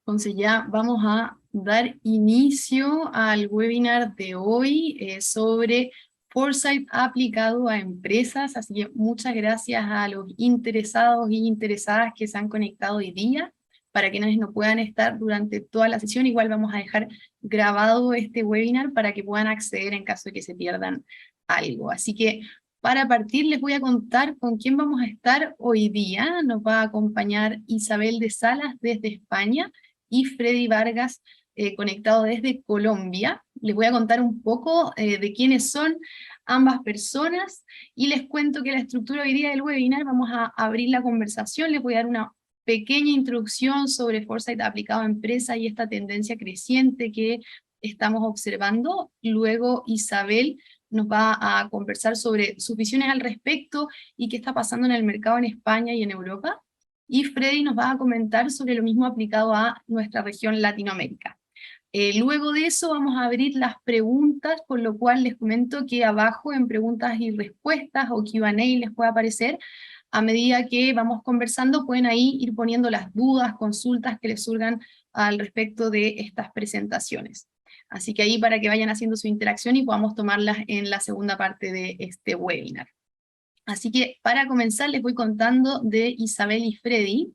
Entonces ya vamos a dar inicio al webinar de hoy sobre Foresight aplicado a empresas, así que muchas gracias a los interesados y interesadas que se han conectado hoy día. Para quienes no puedan estar durante toda la sesión, igual vamos a dejar grabado este webinar para que puedan acceder en caso de que se pierdan algo. Así que para partir les voy a contar con quién vamos a estar hoy día. Nos va a acompañar Isabel de Salas desde España, y Freddy Vargas conectado desde Colombia. Les voy a contar un poco de quiénes son ambas personas, y les cuento que la estructura hoy día del webinar, vamos a abrir la conversación, les voy a dar una pequeña introducción sobre Foresight aplicado a empresas y esta tendencia creciente que estamos observando. Luego Isabel nos va a conversar sobre sus visiones al respecto y qué está pasando en el mercado en España y en Europa. Y Freddy nos va a comentar sobre lo mismo aplicado a nuestra región Latinoamérica. Luego de eso vamos a abrir las preguntas, por lo cual les comento que abajo en preguntas y respuestas o Q&A les puede aparecer, a medida que vamos conversando pueden ahí ir poniendo las dudas, consultas que les surgan al respecto de estas presentaciones. Así que ahí para que vayan haciendo su interacción y podamos tomarlas en la segunda parte de este webinar. Así que para comenzar les voy contando de Isabel y Freddy.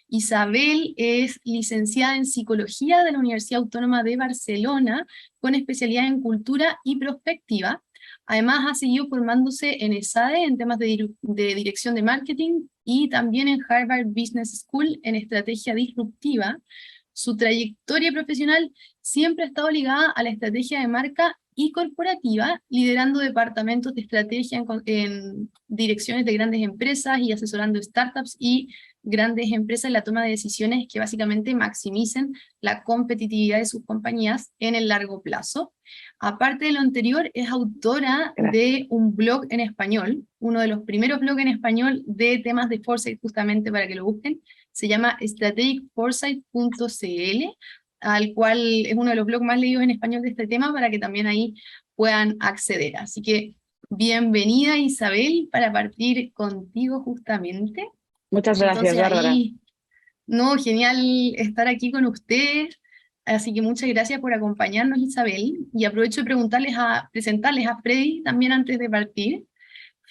Isabel es licenciada en Psicología de la Universidad Autónoma de Barcelona, con especialidad en Cultura y Prospectiva. Además ha seguido formándose en ESADE en temas de dirección de marketing, y también en Harvard Business School en estrategia disruptiva. Su trayectoria profesional siempre ha estado ligada a la estrategia de marca y corporativa, liderando departamentos de estrategia en direcciones de grandes empresas y asesorando startups y grandes empresas en la toma de decisiones que básicamente maximicen la competitividad de sus compañías en el largo plazo. Aparte de lo anterior, es autora de un blog en español, uno de los primeros blogs en español de temas de Foresight, justamente para que lo busquen. Se llama strategicforesight.cl, al cual es uno de los blogs más leídos en español de este tema, para que también ahí puedan acceder. Así que bienvenida Isabel, para partir contigo justamente. Muchas gracias, Entonces Bárbara. ahí, no, genial estar aquí con ustedes, así que muchas gracias por acompañarnos Isabel, y aprovecho de presentarles a Freddy también antes de partir.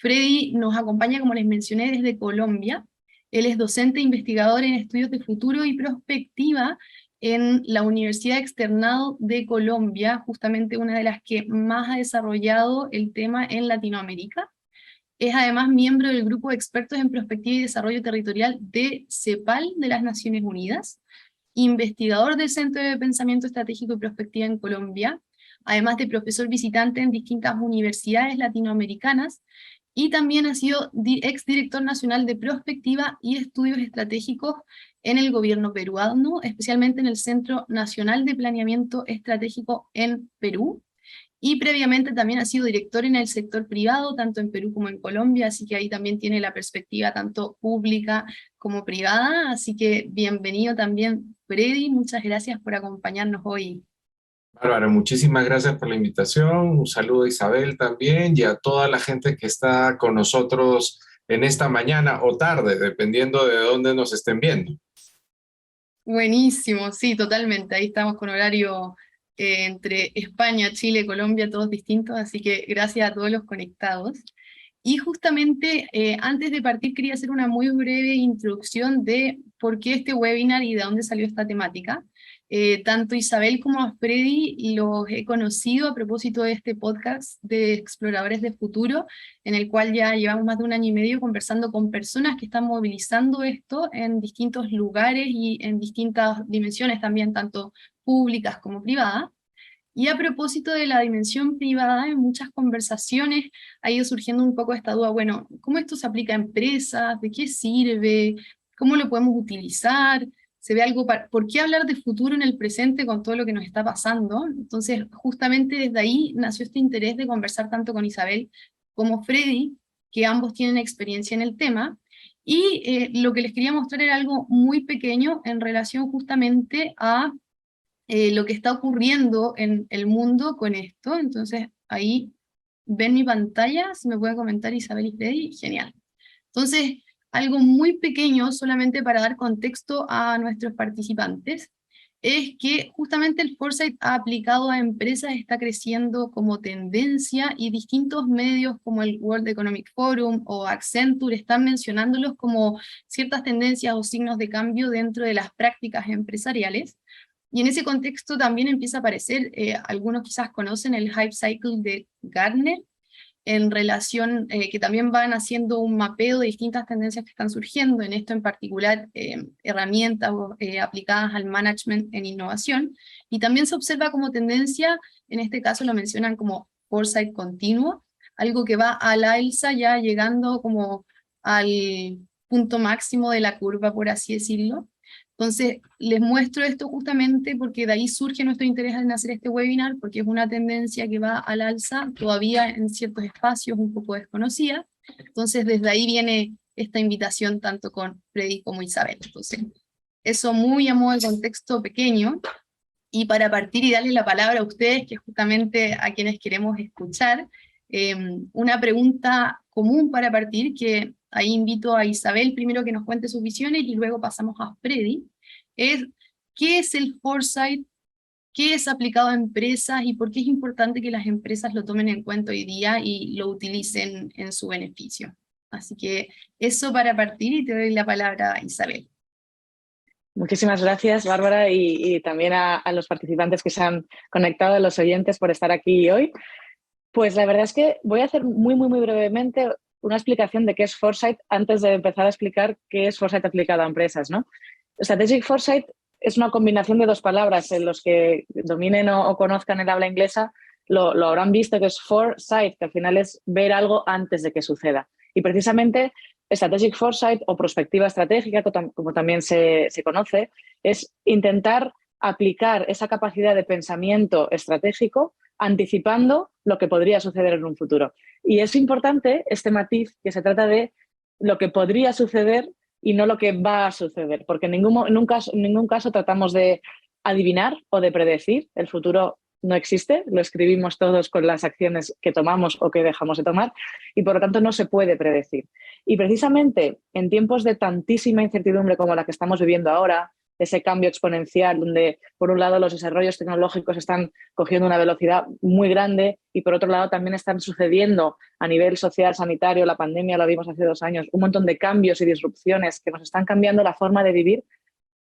Freddy nos acompaña, como les mencioné, desde Colombia. Él es docente e investigador en estudios de futuro y prospectiva en la Universidad Externado de Colombia, justamente una de las que más ha desarrollado el tema en Latinoamérica. Es además miembro del grupo de expertos en prospectiva y desarrollo territorial de CEPAL de las Naciones Unidas, investigador del Centro de Pensamiento Estratégico y Prospectiva en Colombia, además de profesor visitante en distintas universidades latinoamericanas, y también ha sido exdirector nacional de Prospectiva y Estudios Estratégicos en el gobierno peruano, especialmente en el Centro Nacional de Planeamiento Estratégico en Perú, y previamente también ha sido director en el sector privado, tanto en Perú como en Colombia, así que ahí también tiene la perspectiva tanto pública como privada. Así que bienvenido también, Freddy, muchas gracias por acompañarnos hoy. Bárbara, muchísimas gracias por la invitación. Un saludo a Isabel también y a toda la gente que está con nosotros en esta mañana o tarde, dependiendo de dónde nos estén viendo. Buenísimo, sí, totalmente. Ahí estamos con horario entre España, Chile, Colombia, todos distintos, así que gracias a todos los conectados. Y justamente antes de partir quería hacer una muy breve introducción de por qué este webinar y de dónde salió esta temática. Tanto Isabel como a Freddy los he conocido a propósito de este podcast de Exploradores de Futuro, en el cual ya llevamos más de un año y medio conversando con personas que están movilizando esto en distintos lugares y en distintas dimensiones también, tanto públicas como privadas. Y a propósito de la dimensión privada, en muchas conversaciones ha ido surgiendo un poco esta duda, bueno, ¿cómo esto se aplica a empresas? ¿De qué sirve? ¿Cómo lo podemos utilizar? ¿Se ve algo ¿Por qué hablar de futuro en el presente con todo lo que nos está pasando? Entonces, justamente desde ahí nació este interés de conversar tanto con Isabel como Freddy, que ambos tienen experiencia en el tema, y lo que les quería mostrar era algo muy pequeño en relación justamente a lo que está ocurriendo en el mundo con esto. Entonces ahí ven mi pantalla, si me pueden comentar Isabel y Freddy, genial. Entonces, algo muy pequeño solamente para dar contexto a nuestros participantes. es que justamente el foresight aplicado a empresas está creciendo como tendencia y distintos medios como el World Economic Forum o Accenture están mencionándolos como ciertas tendencias o signos de cambio dentro de las prácticas empresariales. Y en ese contexto también empieza a aparecer, algunos quizás conocen el Hype Cycle de Gartner, en relación, que también van haciendo un mapeo de distintas tendencias que están surgiendo, en esto en particular herramientas aplicadas al management en innovación, y también se observa como tendencia, en este caso lo mencionan como foresight continuo, algo que va al alza ya llegando como al punto máximo de la curva, por así decirlo. Entonces, les muestro esto justamente porque de ahí surge nuestro interés en hacer este webinar, porque es una tendencia que va al alza, todavía en ciertos espacios un poco desconocida. Entonces, desde ahí viene esta invitación tanto con Freddy como Isabel. Entonces, eso muy a modo de contexto pequeño, y para partir y darle la palabra a ustedes, que es justamente a quienes queremos escuchar, una pregunta común para partir, que ahí invito a Isabel primero que nos cuente sus visiones y luego pasamos a Freddy, es ¿qué es el foresight? ¿Qué es aplicado a empresas y por qué es importante que las empresas lo tomen en cuenta hoy día y lo utilicen en su beneficio? Así que eso para partir, y te doy la palabra a Isabel. Muchísimas gracias, Bárbara, y también a los participantes que se han conectado, a los oyentes, por estar aquí hoy. Pues la verdad es que voy a hacer muy brevemente una explicación de qué es foresight antes de empezar a explicar qué es foresight aplicado a empresas, ¿no? Strategic foresight es una combinación de dos palabras. En los que dominen o conozcan el habla inglesa lo habrán visto, que es foresight, que al final es ver algo antes de que suceda. Y precisamente strategic foresight o prospectiva estratégica, como también se conoce, es intentar aplicar esa capacidad de pensamiento estratégico anticipando lo que podría suceder en un futuro. Y es importante este matiz, que se trata de lo que podría suceder y no lo que va a suceder, porque en ningún caso tratamos de adivinar o de predecir. El futuro no existe, lo escribimos todos con las acciones que tomamos o que dejamos de tomar, y por lo tanto no se puede predecir. Y precisamente en tiempos de tantísima incertidumbre como la que estamos viviendo ahora, ese cambio exponencial donde por un lado los desarrollos tecnológicos están cogiendo una velocidad muy grande y por otro lado también están sucediendo a nivel social, sanitario, la pandemia lo vimos hace 2 años, un montón de cambios y disrupciones que nos están cambiando la forma de vivir.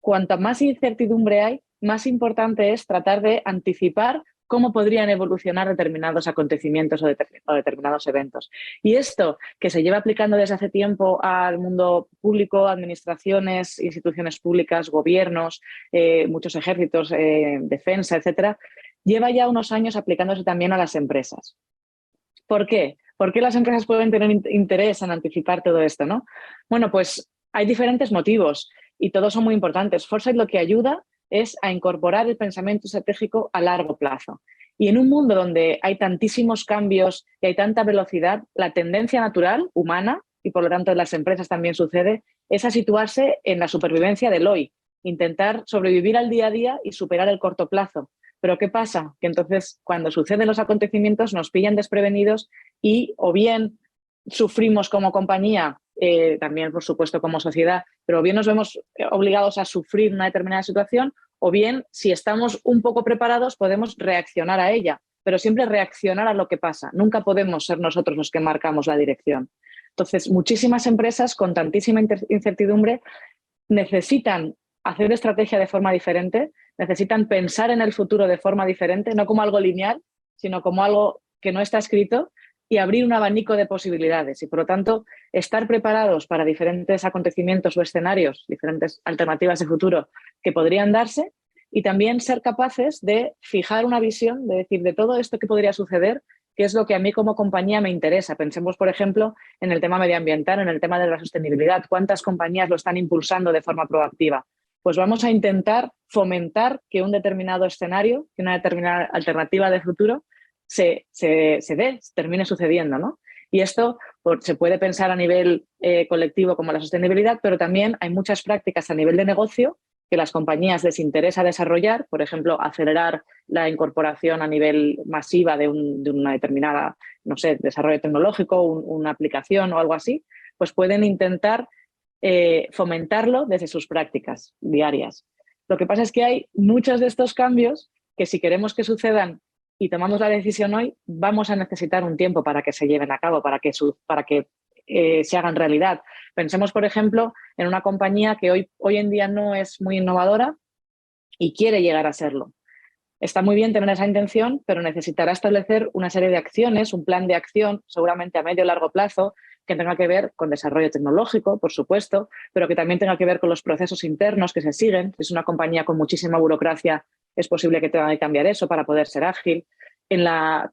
Cuanta más incertidumbre hay, más importante es tratar de anticipar cómo podrían evolucionar determinados acontecimientos o determinados eventos. Y esto, que se lleva aplicando desde hace tiempo al mundo público, administraciones, instituciones públicas, gobiernos, muchos ejércitos, defensa, etcétera, lleva ya unos años aplicándose también a las empresas. ¿Por qué? ¿Por qué las empresas pueden tener interés en anticipar todo esto, ¿no? Bueno, pues hay diferentes motivos y todos son muy importantes. Foresight lo que ayuda es a incorporar el pensamiento estratégico a largo plazo. Y en un mundo donde hay tantísimos cambios y hay tanta velocidad, la tendencia natural, humana, y por lo tanto en las empresas también sucede, es a situarse en la supervivencia del hoy, intentar sobrevivir al día a día y superar el corto plazo. Pero ¿qué pasa? Que entonces cuando suceden los acontecimientos nos pillan desprevenidos y o bien sufrimos como compañía, también por supuesto como sociedad, pero bien nos vemos obligados a sufrir una determinada situación o bien si estamos un poco preparados podemos reaccionar a ella, pero siempre reaccionar a lo que pasa. Nunca podemos ser nosotros los que marcamos la dirección. Entonces, muchísimas empresas con tantísima incertidumbre necesitan hacer estrategia de forma diferente, necesitan pensar en el futuro de forma diferente, no como algo lineal, sino como algo que no está escrito y abrir un abanico de posibilidades. Y por lo tanto, estar preparados para diferentes acontecimientos o escenarios, diferentes alternativas de futuro que podrían darse y también ser capaces de fijar una visión, de decir de todo esto que podría suceder, qué es lo que a mí como compañía me interesa. Pensemos, por ejemplo, en el tema medioambiental, en el tema de la sostenibilidad. ¿Cuántas compañías lo están impulsando de forma proactiva? Pues vamos a intentar fomentar que un determinado escenario, que una determinada alternativa de futuro se termine sucediendo, ¿no? Y esto se puede pensar a nivel colectivo como la sostenibilidad, pero también hay muchas prácticas a nivel de negocio que las compañías les interesa desarrollar, por ejemplo, acelerar la incorporación a nivel masiva de una determinada, no sé, desarrollo tecnológico, una aplicación o algo así, pues pueden intentar fomentarlo desde sus prácticas diarias. Lo que pasa es que hay muchos de estos cambios que si queremos que sucedan y tomamos la decisión hoy, vamos a necesitar un tiempo para que se lleven a cabo, para que se hagan realidad. Pensemos, por ejemplo, en una compañía que hoy en día no es muy innovadora y quiere llegar a serlo. Está muy bien tener esa intención, pero necesitará establecer una serie de acciones, un plan de acción, seguramente a medio o largo plazo, que tenga que ver con desarrollo tecnológico, por supuesto, pero que también tenga que ver con los procesos internos que se siguen. Si es una compañía con muchísima burocracia, es posible que tenga que cambiar eso para poder ser ágil. Tendrá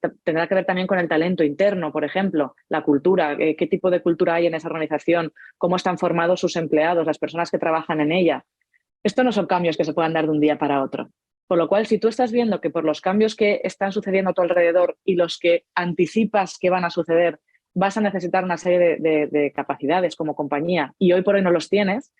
que ver también con el talento interno, por ejemplo, la cultura, qué tipo de cultura hay en esa organización, cómo están formados sus empleados, las personas que trabajan en ella. Esto no son cambios que se puedan dar de un día para otro. Por lo cual, si tú estás viendo que por los cambios que están sucediendo a tu alrededor y los que anticipas que van a suceder, vas a necesitar una serie de capacidades como compañía y hoy por hoy no los tienes,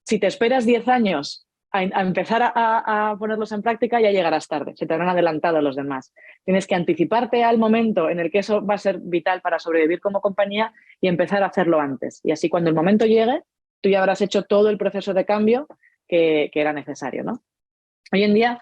si te esperas 10 años a empezar a ponerlos en práctica, ya llegarás tarde, se te habrán adelantado los demás. Tienes que anticiparte al momento en el que eso va a ser vital para sobrevivir como compañía y empezar a hacerlo antes. Y así cuando el momento llegue, tú ya habrás hecho todo el proceso de cambio que era necesario, ¿no? Hoy en día,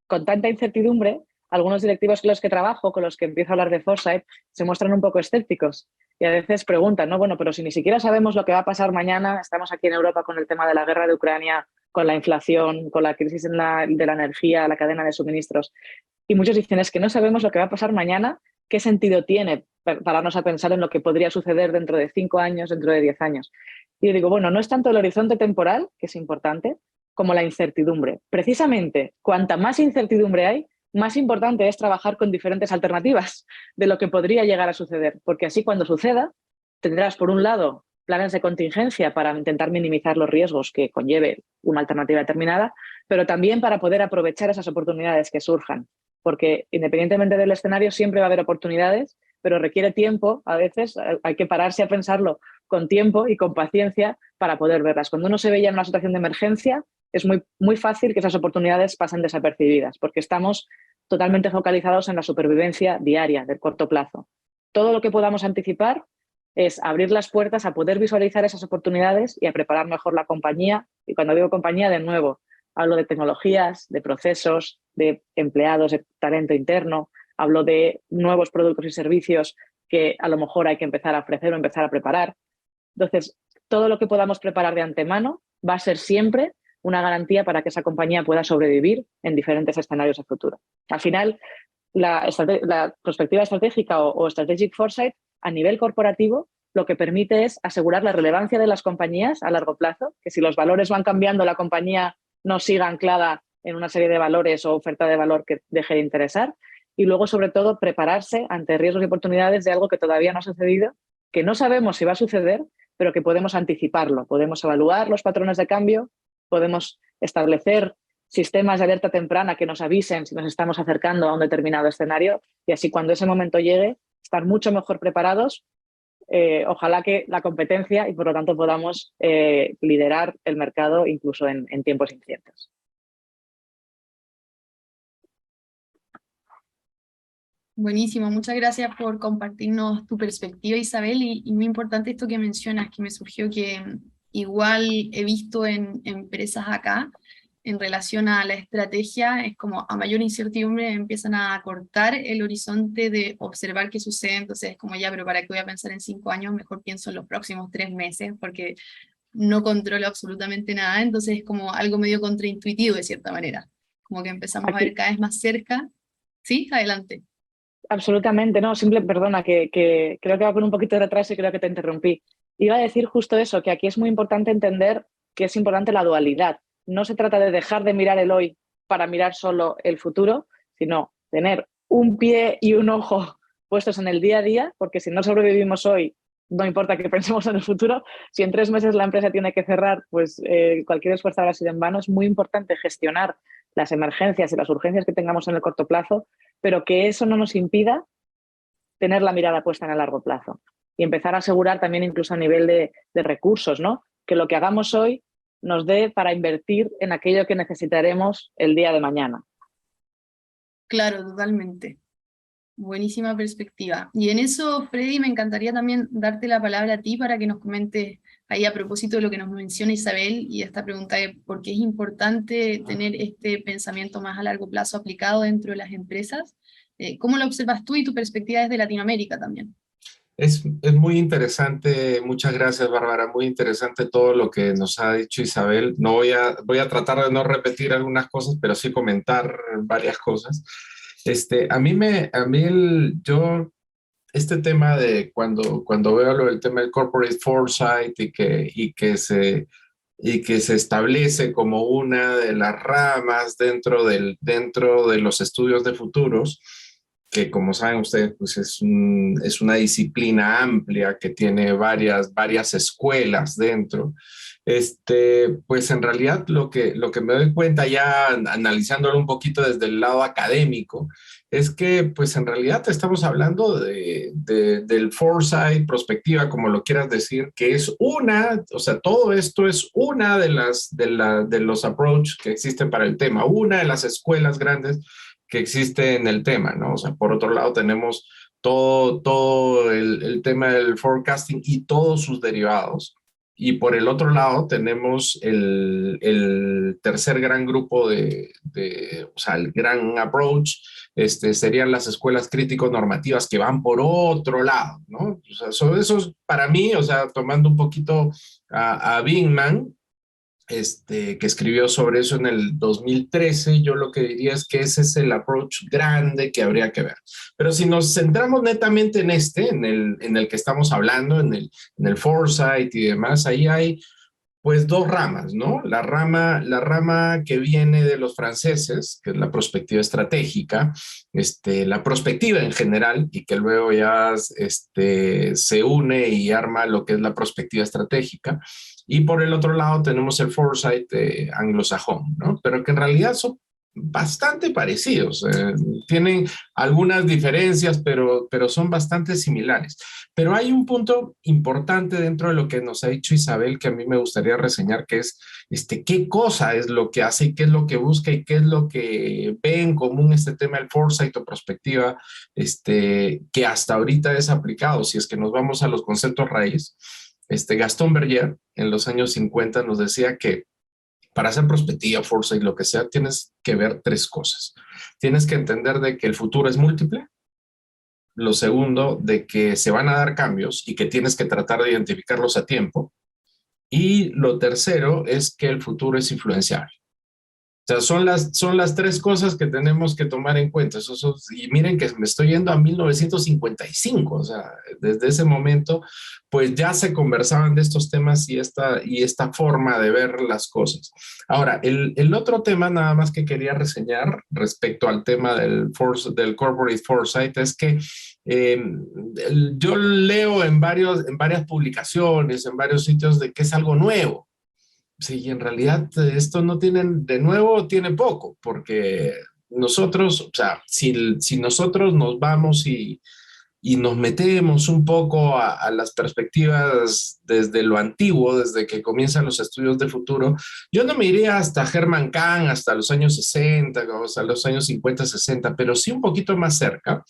con tanta incertidumbre, algunos directivos con los que trabajo, con los que empiezo a hablar de Foresight, se muestran un poco escépticos y a veces preguntan, ¿no? Bueno, pero si ni siquiera sabemos lo que va a pasar mañana, estamos aquí en Europa con el tema de la guerra de Ucrania, con la inflación, con la crisis de la energía, la cadena de suministros. Y muchos dicen, es que no sabemos lo que va a pasar mañana, ¿qué sentido tiene pararnos a pensar en lo que podría suceder dentro de 5 años, dentro de 10 años? Y yo digo, bueno, no es tanto el horizonte temporal, que es importante, como la incertidumbre. Precisamente, cuanta más incertidumbre hay, más importante es trabajar con diferentes alternativas de lo que podría llegar a suceder, porque así cuando suceda, tendrás, por un lado, planes de contingencia para intentar minimizar los riesgos que conlleve una alternativa determinada, pero también para poder aprovechar esas oportunidades que surjan, porque independientemente del escenario siempre va a haber oportunidades, pero requiere tiempo, a veces hay que pararse a pensarlo con tiempo y con paciencia para poder verlas. Cuando uno se ve ya en una situación de emergencia, es muy fácil que esas oportunidades pasen desapercibidas, porque estamos totalmente focalizados en la supervivencia diaria, del corto plazo. Todo lo que podamos anticipar es abrir las puertas a poder visualizar esas oportunidades y a preparar mejor la compañía. Y cuando digo compañía, de nuevo, hablo de tecnologías, de procesos, de empleados, de talento interno, hablo de nuevos productos y servicios que a lo mejor hay que empezar a ofrecer o empezar a preparar. Entonces, todo lo que podamos preparar de antemano va a ser siempre una garantía para que esa compañía pueda sobrevivir en diferentes escenarios a futuro. Al final, la perspectiva estratégica o Strategic Foresight a nivel corporativo lo que permite es asegurar la relevancia de las compañías a largo plazo, que si los valores van cambiando, la compañía no siga anclada en una serie de valores o oferta de valor que deje de interesar. Y luego, sobre todo, prepararse ante riesgos y oportunidades de algo que todavía no ha sucedido, que no sabemos si va a suceder, pero que podemos anticiparlo. Podemos evaluar los patrones de cambio, podemos establecer sistemas de alerta temprana que nos avisen si nos estamos acercando a un determinado escenario y así cuando ese momento llegue, estar mucho mejor preparados. Ojalá que la competencia y por lo tanto podamos liderar el mercado incluso en tiempos inciertos. Buenísimo, muchas gracias por compartirnos tu perspectiva, Isabel, y muy importante esto que mencionas, que me surgió que igual he visto en empresas acá, en relación a la estrategia, es como a mayor incertidumbre empiezan a cortar el horizonte de observar qué sucede, entonces es como ya, pero ¿para qué voy a pensar en 5 años? Mejor pienso en los próximos 3 meses, porque no controlo absolutamente nada, entonces es como algo medio contraintuitivo de cierta manera, como que empezamos a ver cada vez más cerca. Sí, adelante. Absolutamente, no, perdona, que creo que va con un poquito de retraso y creo que te interrumpí. Iba a decir justo eso, que aquí es muy importante entender que es importante la dualidad. No se trata de dejar de mirar el hoy para mirar solo el futuro, sino tener un pie y un ojo puestos en el día a día, porque si no sobrevivimos hoy, no importa que pensemos en el futuro. Si en 3 meses la empresa tiene que cerrar, pues cualquier esfuerzo habrá sido en vano. Es muy importante gestionar las emergencias y las urgencias que tengamos en el corto plazo, pero que eso no nos impida tener la mirada puesta en el largo plazo y empezar a asegurar también incluso a nivel de recursos, ¿no? Que lo que hagamos hoy nos dé para invertir en aquello que necesitaremos el día de mañana. Claro, totalmente. Buenísima perspectiva. Y en eso, Freddy, me encantaría también darte la palabra a ti para que nos comentes ahí a propósito de lo que nos menciona Isabel y esta pregunta de por qué es importante tener este pensamiento más a largo plazo aplicado dentro de las empresas. ¿Cómo lo observas tú y tu perspectiva desde Latinoamérica también? Es muy interesante, muchas gracias Bárbara, muy interesante todo lo que nos ha dicho Isabel. No voy a tratar de no repetir algunas cosas, pero sí comentar varias cosas. Este tema de cuando veo el tema del corporate foresight y que se establece como una de las ramas dentro de los estudios de futuros, que como saben ustedes, pues es una disciplina amplia que tiene varias escuelas dentro. Pues en realidad lo que me doy cuenta ya analizándolo un poquito desde el lado académico, es que pues en realidad estamos hablando del foresight, prospectiva, como lo quieras decir, que es o sea, todo esto es una de los approaches que existen para el tema, una de las escuelas grandes que existe en el tema, ¿no? O sea, por otro lado tenemos todo el tema del forecasting y todos sus derivados. Y por el otro lado tenemos el tercer gran grupo o sea, el gran approach, serían las escuelas crítico-normativas que van por otro lado, ¿no? O sea, sobre eso para mí, o sea, tomando un poquito a Bingman, que escribió sobre eso en el 2013, yo lo que diría es que ese es el approach grande que habría que ver. Pero si nos centramos netamente en el que estamos hablando, en el foresight y demás, ahí hay pues dos ramas, ¿no? La rama que viene de los franceses, que es la perspectiva estratégica, la perspectiva en general, y que luego ya se une y arma lo que es la perspectiva estratégica. Y por el otro lado tenemos el foresight anglosajón, ¿no? Pero que en realidad son bastante parecidos. Tienen algunas diferencias, pero son bastante similares. Pero hay un punto importante dentro de lo que nos ha dicho Isabel que a mí me gustaría reseñar, que es qué cosa es lo que hace y qué es lo que busca y qué es lo que ve en común este tema del foresight o prospectiva, que hasta ahorita es aplicado. Si es que nos vamos a los conceptos raíz, Gastón Berger en los años 50 nos decía que para hacer prospectiva, foresight, lo que sea, tienes que ver tres cosas. Tienes que entender de que el futuro es múltiple. Lo segundo, de que se van a dar cambios y que tienes que tratar de identificarlos a tiempo. Y lo tercero es que el futuro es influenciable. O sea, son las tres cosas que tenemos que tomar en cuenta. Y miren que me estoy yendo a 1955, o sea, desde ese momento, pues ya se conversaban de estos temas y esta forma de ver las cosas. Ahora, el otro tema nada más que quería reseñar respecto al tema del corporate foresight es que yo leo en varias publicaciones, en varios sitios de que es algo nuevo. Sí, en realidad esto no tiene, de nuevo, tiene poco, porque nosotros, o sea, si nosotros nos vamos y nos metemos un poco a las perspectivas desde lo antiguo, desde que comienzan los estudios de futuro, yo no me iría hasta Herman Kahn, hasta los años 60, o sea, los años 50, 60, pero sí un poquito más cerca,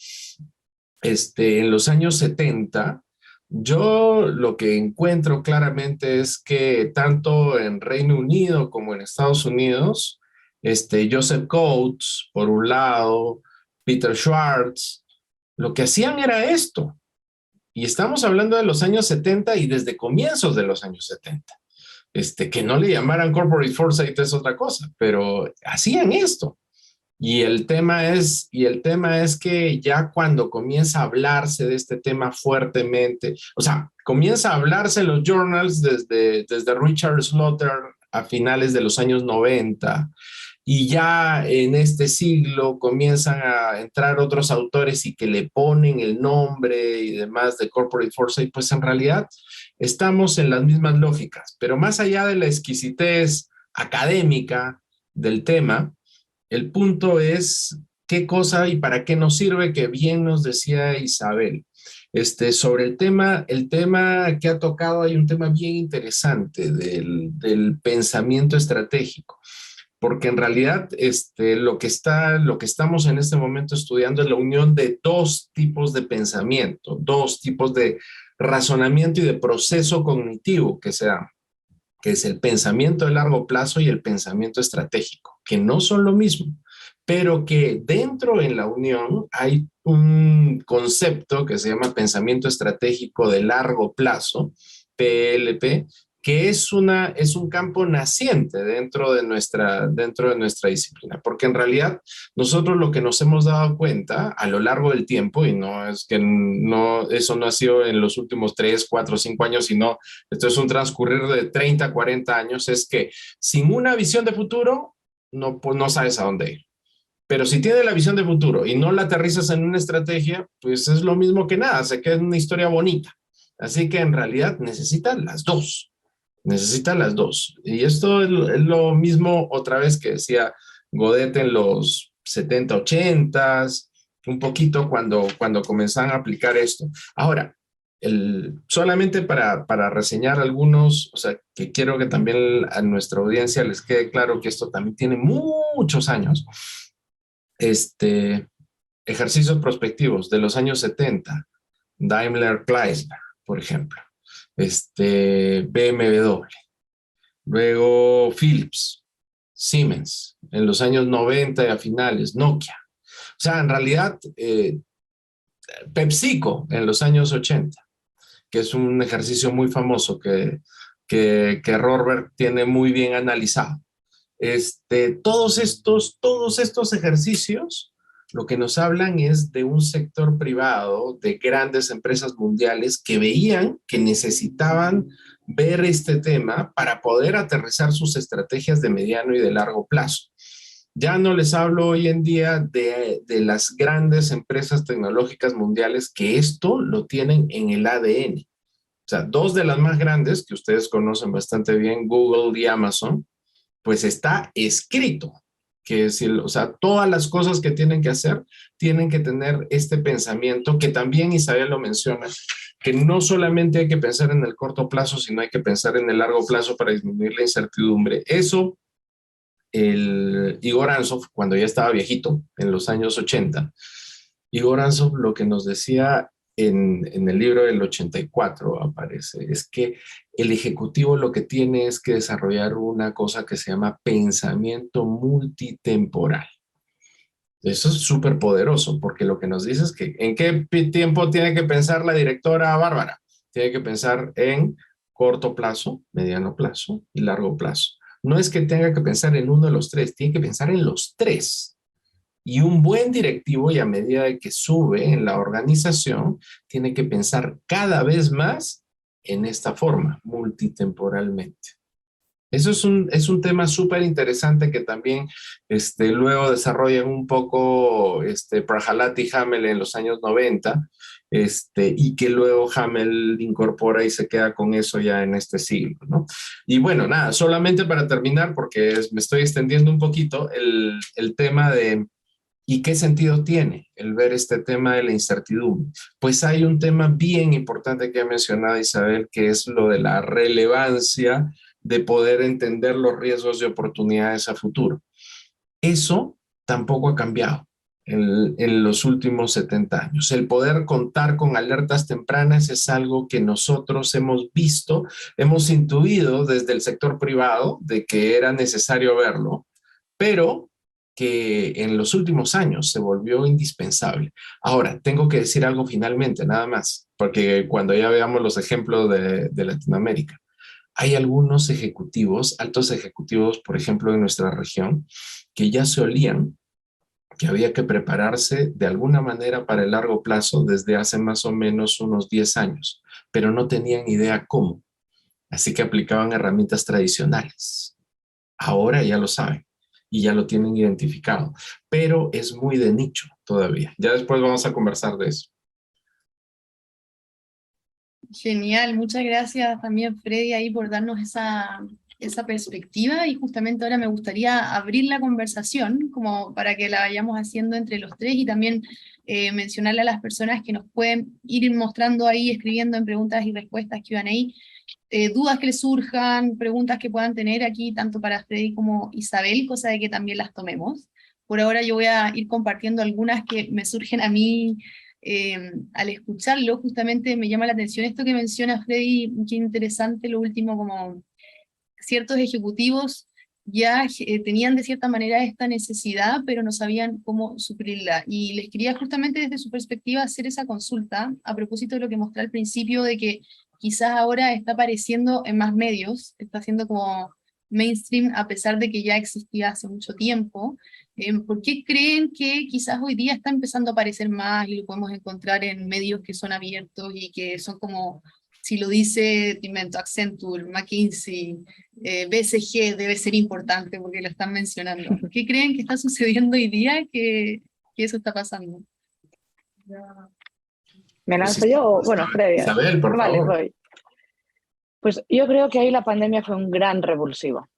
en los años 70. Yo lo que encuentro claramente es que tanto en Reino Unido como en Estados Unidos, Joseph Coates, por un lado, Peter Schwartz, lo que hacían era esto. Y estamos hablando de los años 70 y desde comienzos de los años 70. Que no le llamaran corporate foresight es otra cosa, pero hacían esto. Y el tema es que ya cuando comienza a hablarse de este tema fuertemente, o sea, comienza a hablarse en los journals desde Richard Slaughter a finales de los años 90, y ya en este siglo comienzan a entrar otros autores y que le ponen el nombre y demás de corporate foresight, pues en realidad estamos en las mismas lógicas, pero más allá de la exquisitez académica del tema, el punto es qué cosa y para qué nos sirve, que bien nos decía Isabel. Sobre el tema que ha tocado, hay un tema bien interesante del pensamiento estratégico, porque en realidad lo que estamos en este momento estudiando es la unión de dos tipos de pensamiento, dos tipos de razonamiento y de proceso cognitivo que se da, que es el pensamiento de largo plazo y el pensamiento estratégico, que no son lo mismo, pero que dentro en la unión hay un concepto que se llama pensamiento estratégico de largo plazo, PLP, que es un campo naciente dentro de nuestra disciplina, porque en realidad nosotros lo que nos hemos dado cuenta a lo largo del tiempo, y no es que eso no ha sido en los últimos 3, 4, 5 años, sino esto es un transcurrir de 30, 40 años, es que sin una visión de futuro no sabes a dónde ir. Pero si tienes la visión de futuro y no la aterrizas en una estrategia, pues es lo mismo que nada, se queda en una historia bonita. Así que en realidad necesitas las dos. Necesita las dos. Y esto es lo mismo otra vez que decía Godet en los 70, 80, un poquito cuando comenzaban a aplicar esto. Ahora, solamente para reseñar algunos, o sea, que quiero que también a nuestra audiencia les quede claro que esto también tiene muchos años. Ejercicios prospectivos de los años 70, Daimler Chrysler, por ejemplo, BMW. Luego Philips, Siemens, en los años 90 y a finales, Nokia. O sea, en realidad, PepsiCo en los años 80, que es un ejercicio muy famoso que Rorber tiene muy bien analizado. Todos estos ejercicios lo que nos hablan es de un sector privado, de grandes empresas mundiales que veían que necesitaban ver este tema para poder aterrizar sus estrategias de mediano y de largo plazo. Ya no les hablo hoy en día de las grandes empresas tecnológicas mundiales que esto lo tienen en el ADN. O sea, dos de las más grandes, que ustedes conocen bastante bien, Google y Amazon, pues está escrito que o sea, todas las cosas que tienen que hacer tienen que tener este pensamiento que también Isabel lo menciona, que no solamente hay que pensar en el corto plazo, sino hay que pensar en el largo plazo para disminuir la incertidumbre. Eso, Igor Ansoff, cuando ya estaba viejito, en los años 80, Igor Ansoff lo que nos decía en el libro del 84 aparece, es que el ejecutivo lo que tiene es que desarrollar una cosa que se llama pensamiento multitemporal. Eso es súper poderoso, porque lo que nos dice es que ¿en qué tiempo tiene que pensar la directora Bárbara? Tiene que pensar en corto plazo, mediano plazo y largo plazo. No es que tenga que pensar en uno de los tres, tiene que pensar en los tres. Y un buen directivo, y a medida de que sube en la organización, tiene que pensar cada vez más en esta forma, multitemporalmente. Eso es un tema súper interesante que también luego desarrollan un poco Prahalat y Hamel en los años 90, y que luego Hamel incorpora y se queda con eso ya en este siglo, ¿no? Y bueno, nada, solamente para terminar, porque me estoy extendiendo un poquito, el tema de ¿y qué sentido tiene el ver este tema de la incertidumbre? Pues hay un tema bien importante que ha mencionado Isabel, que es lo de la relevancia de poder entender los riesgos y oportunidades a futuro. Eso tampoco ha cambiado en los últimos 70 años. El poder contar con alertas tempranas es algo que nosotros hemos visto, hemos intuido desde el sector privado de que era necesario verlo, pero que en los últimos años se volvió indispensable. Ahora, tengo que decir algo finalmente, nada más, porque cuando ya veamos los ejemplos de Latinoamérica, hay algunos ejecutivos, altos ejecutivos, por ejemplo, en nuestra región, que ya se olían que había que prepararse de alguna manera para el largo plazo desde hace más o menos unos 10 años, pero no tenían idea cómo. Así que aplicaban herramientas tradicionales. Ahora ya lo saben y ya lo tienen identificado, pero es muy de nicho todavía. Ya después vamos a conversar de eso. Genial, muchas gracias también Freddy ahí por darnos esa perspectiva, y justamente ahora me gustaría abrir la conversación como para que la vayamos haciendo entre los tres, y también mencionarle a las personas que nos pueden ir mostrando ahí, escribiendo en preguntas y respuestas Q&A, dudas que les surjan, preguntas que puedan tener aquí, tanto para Freddy como Isabel, cosa de que también las tomemos. Por ahora yo voy a ir compartiendo algunas que me surgen a mí al escucharlo, justamente me llama la atención esto que menciona Freddy, qué interesante lo último, como ciertos ejecutivos ya tenían de cierta manera esta necesidad, pero no sabían cómo suplirla. Y les quería justamente desde su perspectiva hacer esa consulta, a propósito de lo que mostré al principio, de que quizás ahora está apareciendo en más medios, está siendo como mainstream a pesar de que ya existía hace mucho tiempo. ¿Por qué creen que quizás hoy día está empezando a aparecer más y lo podemos encontrar en medios que son abiertos y que son como, si lo dice, te invento, Accenture, McKinsey, BCG debe ser importante porque lo están mencionando? ¿Qué creen que está sucediendo hoy día que eso está pasando? ¿Me Pues lanzo yo? Bueno, Freddy. Isabel, por Vale, favor. voy. Pues yo creo que ahí la pandemia fue un gran revulsivo.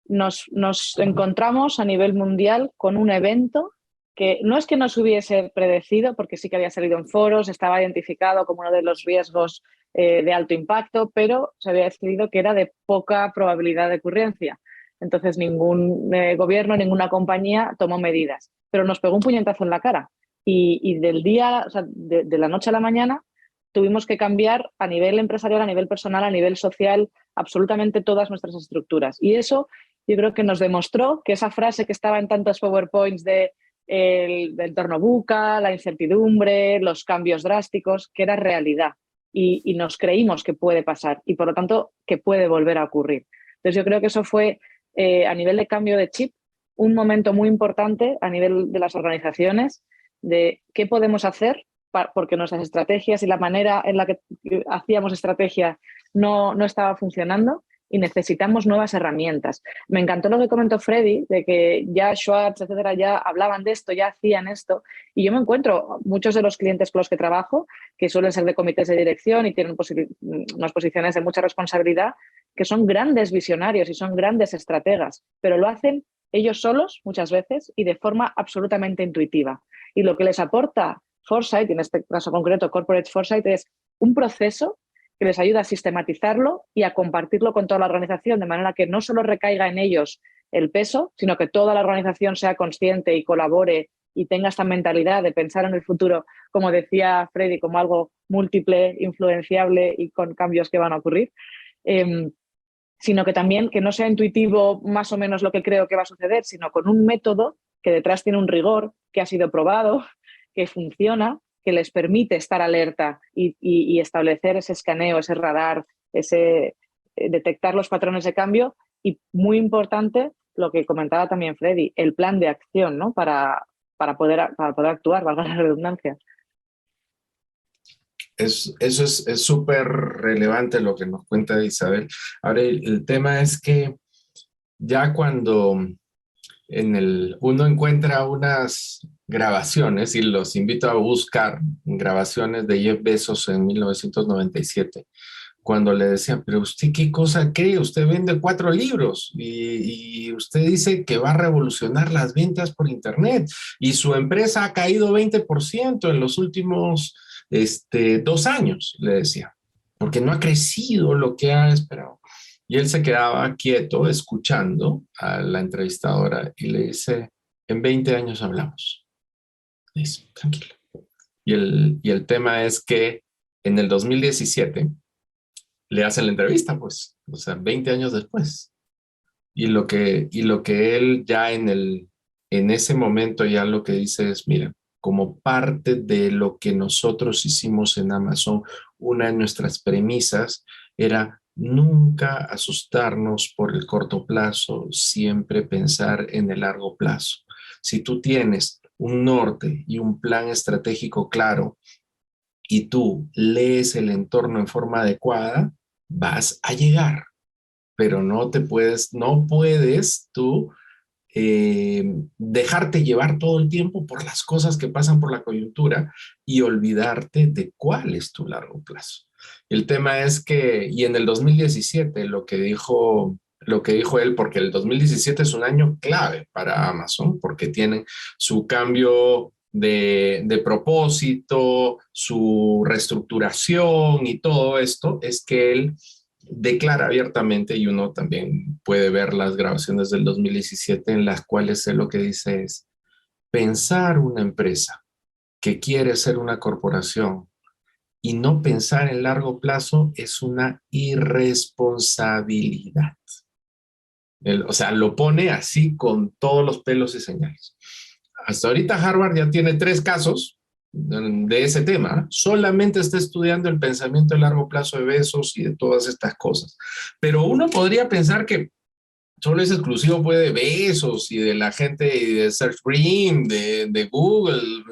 Nos encontramos a nivel mundial con un evento que no es que nos hubiese predecido, porque sí que había salido en foros, estaba identificado como uno de los riesgos de alto impacto, pero se había decidido que era de poca probabilidad de ocurrencia. Entonces ningún gobierno, ninguna compañía tomó medidas, pero nos pegó un puñetazo en la cara. Y del día, o sea, de la noche a la mañana, tuvimos que cambiar a nivel empresarial, a nivel personal, a nivel social, absolutamente todas nuestras estructuras. Y eso yo creo que nos demostró que esa frase que estaba en tantos PowerPoints del entorno VUCA, la incertidumbre, los cambios drásticos, que era realidad. Y nos creímos que puede pasar y por lo tanto que puede volver a ocurrir. Entonces yo creo que eso fue a nivel de cambio de chip un momento muy importante a nivel de las organizaciones de qué podemos hacer porque nuestras estrategias y la manera en la que hacíamos estrategia no estaba funcionando y necesitamos nuevas herramientas. Me encantó lo que comentó Freddy, de que ya Schwartz, etcétera, ya hablaban de esto, ya hacían esto. Y yo me encuentro, muchos de los clientes con los que trabajo, que suelen ser de comités de dirección y tienen unas posiciones de mucha responsabilidad, que son grandes visionarios y son grandes estrategas, pero lo hacen ellos solos muchas veces y de forma absolutamente intuitiva. Y lo que les aporta Foresight, en este caso concreto Corporate Foresight, es un proceso que les ayuda a sistematizarlo y a compartirlo con toda la organización, de manera que no solo recaiga en ellos el peso, sino que toda la organización sea consciente y colabore y tenga esta mentalidad de pensar en el futuro, como decía Freddy, como algo múltiple, influenciable y con cambios que van a ocurrir. Sino que también que no sea intuitivo más o menos lo que creo que va a suceder, sino con un método que detrás tiene un rigor, que ha sido probado, que funciona, que les permite estar alerta y establecer ese escaneo, ese radar, detectar los patrones de cambio y, muy importante, lo que comentaba también Freddy, el plan de acción, ¿no? para poder actuar, valga la redundancia. Eso es súper relevante lo que nos cuenta Isabel. Ahora, el tema es que ya cuando uno encuentra unas grabaciones, y los invito a buscar grabaciones de Jeff Bezos en 1997, cuando le decían, pero usted qué cosa cree, usted vende 4 libros y usted dice que va a revolucionar las ventas por internet y su empresa ha caído 20% en los últimos 2 años, le decía, porque no ha crecido lo que ha esperado. Y él se quedaba quieto escuchando a la entrevistadora y le dice, en 20 años hablamos. Le dice, tranquilo. Y el tema es que en el 2017 le hacen la entrevista, pues, o sea, 20 años después. Y lo que él ya en ese momento ya lo que dice es, mira, como parte de lo que nosotros hicimos en Amazon, una de nuestras premisas era nunca asustarnos por el corto plazo, siempre pensar en el largo plazo. Si tú tienes un norte y un plan estratégico claro y tú lees el entorno en forma adecuada, vas a llegar, pero no puedes tú dejarte llevar todo el tiempo por las cosas que pasan por la coyuntura y olvidarte de cuál es tu largo plazo. El tema es que, y en el 2017 lo que dijo él, porque el 2017 es un año clave para Amazon, porque tienen su cambio de propósito, su reestructuración y todo esto, es que él declara abiertamente, y uno también puede ver las grabaciones del 2017 en las cuales él lo que dice es pensar una empresa que quiere ser una corporación y no pensar en largo plazo es una irresponsabilidad. O sea, lo pone así con todos los pelos y señales. Hasta ahorita Harvard ya tiene 3 casos de ese tema. Solamente está estudiando el pensamiento a largo plazo de Bezos y de todas estas cosas. Pero uno podría pensar que solo es exclusivo pues, de Bezos y de la gente de SearchBeam, de Google.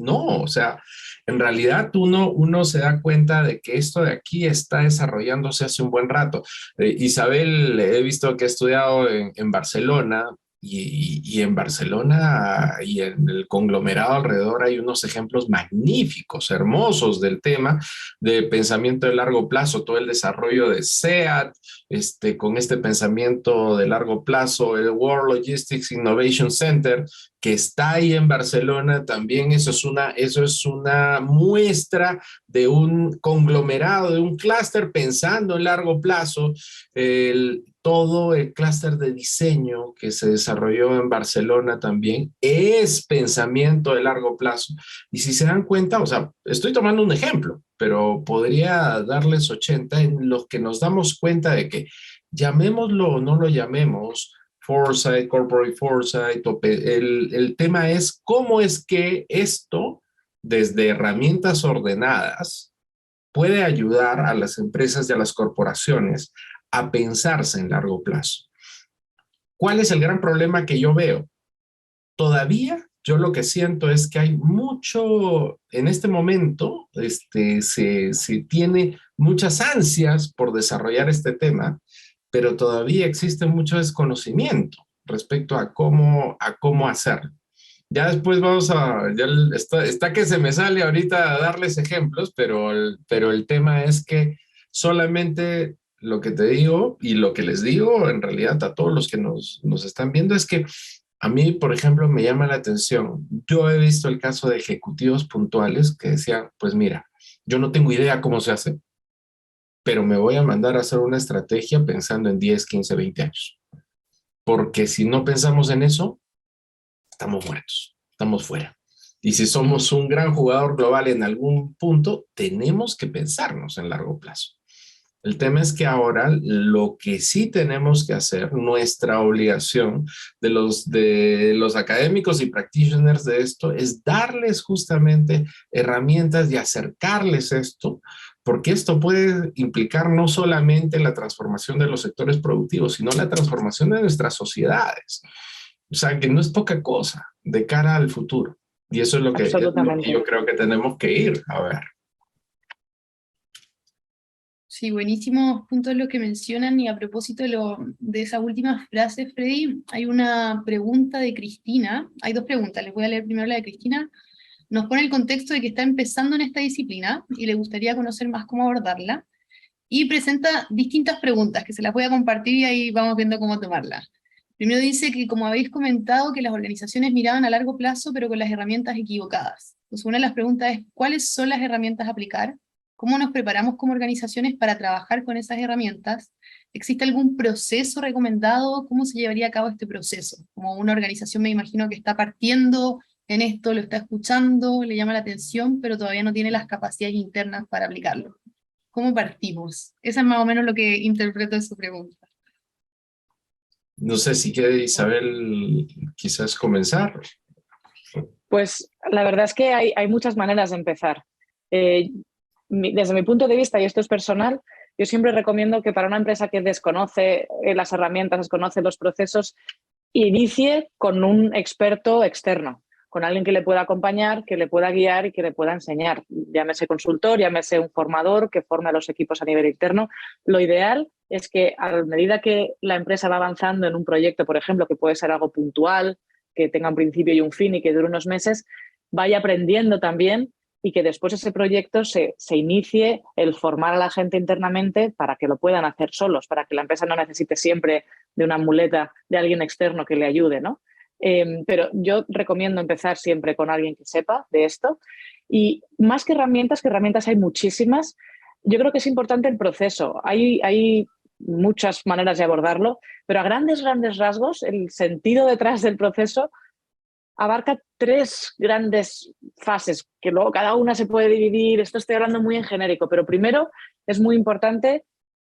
No, o sea, en realidad uno se da cuenta de que esto de aquí está desarrollándose hace un buen rato. Isabel, he visto que ha estudiado en Barcelona y en Barcelona y en el conglomerado alrededor hay unos ejemplos magníficos, hermosos del tema de pensamiento de largo plazo, todo el desarrollo de SEAT, con este pensamiento de largo plazo, el World Logistics Innovation Center, que está ahí en Barcelona, también eso es una muestra de un conglomerado, de un clúster pensando en largo plazo. Todo el clúster de diseño que se desarrolló en Barcelona también es pensamiento de largo plazo. Y si se dan cuenta, o sea, estoy tomando un ejemplo, pero podría darles 80 en los que nos damos cuenta de que llamémoslo o no lo llamemos, foresight, corporate foresight, el tema es cómo es que esto, desde herramientas ordenadas, puede ayudar a las empresas y a las corporaciones a pensarse en largo plazo. ¿Cuál es el gran problema que yo veo? Todavía yo lo que siento es que hay mucho, en este momento, se tiene muchas ansias por desarrollar este tema, pero todavía existe mucho desconocimiento respecto a cómo hacerlo. Ya después está que se me sale ahorita a darles ejemplos, pero el tema es que solamente lo que te digo y lo que les digo en realidad a todos los que nos están viendo es que a mí, por ejemplo, me llama la atención. Yo he visto el caso de ejecutivos puntuales que decían, pues mira, yo no tengo idea cómo se hace, pero me voy a mandar a hacer una estrategia pensando en 10, 15, 20 años. Porque si no pensamos en eso, estamos muertos, estamos fuera. Y si somos un gran jugador global en algún punto, tenemos que pensarnos en largo plazo. El tema es que ahora lo que sí tenemos que hacer, nuestra obligación de los académicos y practitioners de esto, es darles justamente herramientas y acercarles esto, porque esto puede implicar no solamente la transformación de los sectores productivos, sino la transformación de nuestras sociedades. O sea, que no es poca cosa de cara al futuro. Y eso es lo que yo creo que tenemos que ir a ver. Sí, buenísimos puntos los que mencionan, y a propósito de esa última frase, Freddy, hay una pregunta de Cristina, hay 2 preguntas, les voy a leer primero la de Cristina. Nos pone el contexto de que está empezando en esta disciplina y le gustaría conocer más cómo abordarla, y presenta distintas preguntas que se las voy a compartir y ahí vamos viendo cómo tomarlas. Primero dice que, como habéis comentado, que las organizaciones miraban a largo plazo pero con las herramientas equivocadas. Entonces, una de las preguntas es, ¿cuáles son las herramientas a aplicar? ¿Cómo nos preparamos como organizaciones para trabajar con esas herramientas? ¿Existe algún proceso recomendado? ¿Cómo se llevaría a cabo este proceso? Como una organización, me imagino que está partiendo en esto, lo está escuchando, le llama la atención, pero todavía no tiene las capacidades internas para aplicarlo. ¿Cómo partimos? Eso es más o menos lo que interpreto de su pregunta. No sé si quiere Isabel quizás comenzar. Pues la verdad es que hay muchas maneras de empezar. Desde mi punto de vista, y esto es personal, yo siempre recomiendo que para una empresa que desconoce las herramientas, desconoce los procesos, inicie con un experto externo, con alguien que le pueda acompañar, que le pueda guiar y que le pueda enseñar. Llámese consultor, llámese un formador que forme a los equipos a nivel interno. Lo ideal es que a medida que la empresa va avanzando en un proyecto, por ejemplo, que puede ser algo puntual, que tenga un principio y un fin y que dure unos meses, vaya aprendiendo también, y que después ese proyecto se inicie el formar a la gente internamente para que lo puedan hacer solos, para que la empresa no necesite siempre de una muleta de alguien externo que le ayude, ¿no? Pero yo recomiendo empezar siempre con alguien que sepa de esto. Y más que herramientas hay muchísimas. Yo creo que es importante el proceso. Hay muchas maneras de abordarlo, pero a grandes rasgos, el sentido detrás del proceso abarca 3 grandes fases, que luego cada una se puede dividir. Esto estoy hablando muy en genérico, pero primero es muy importante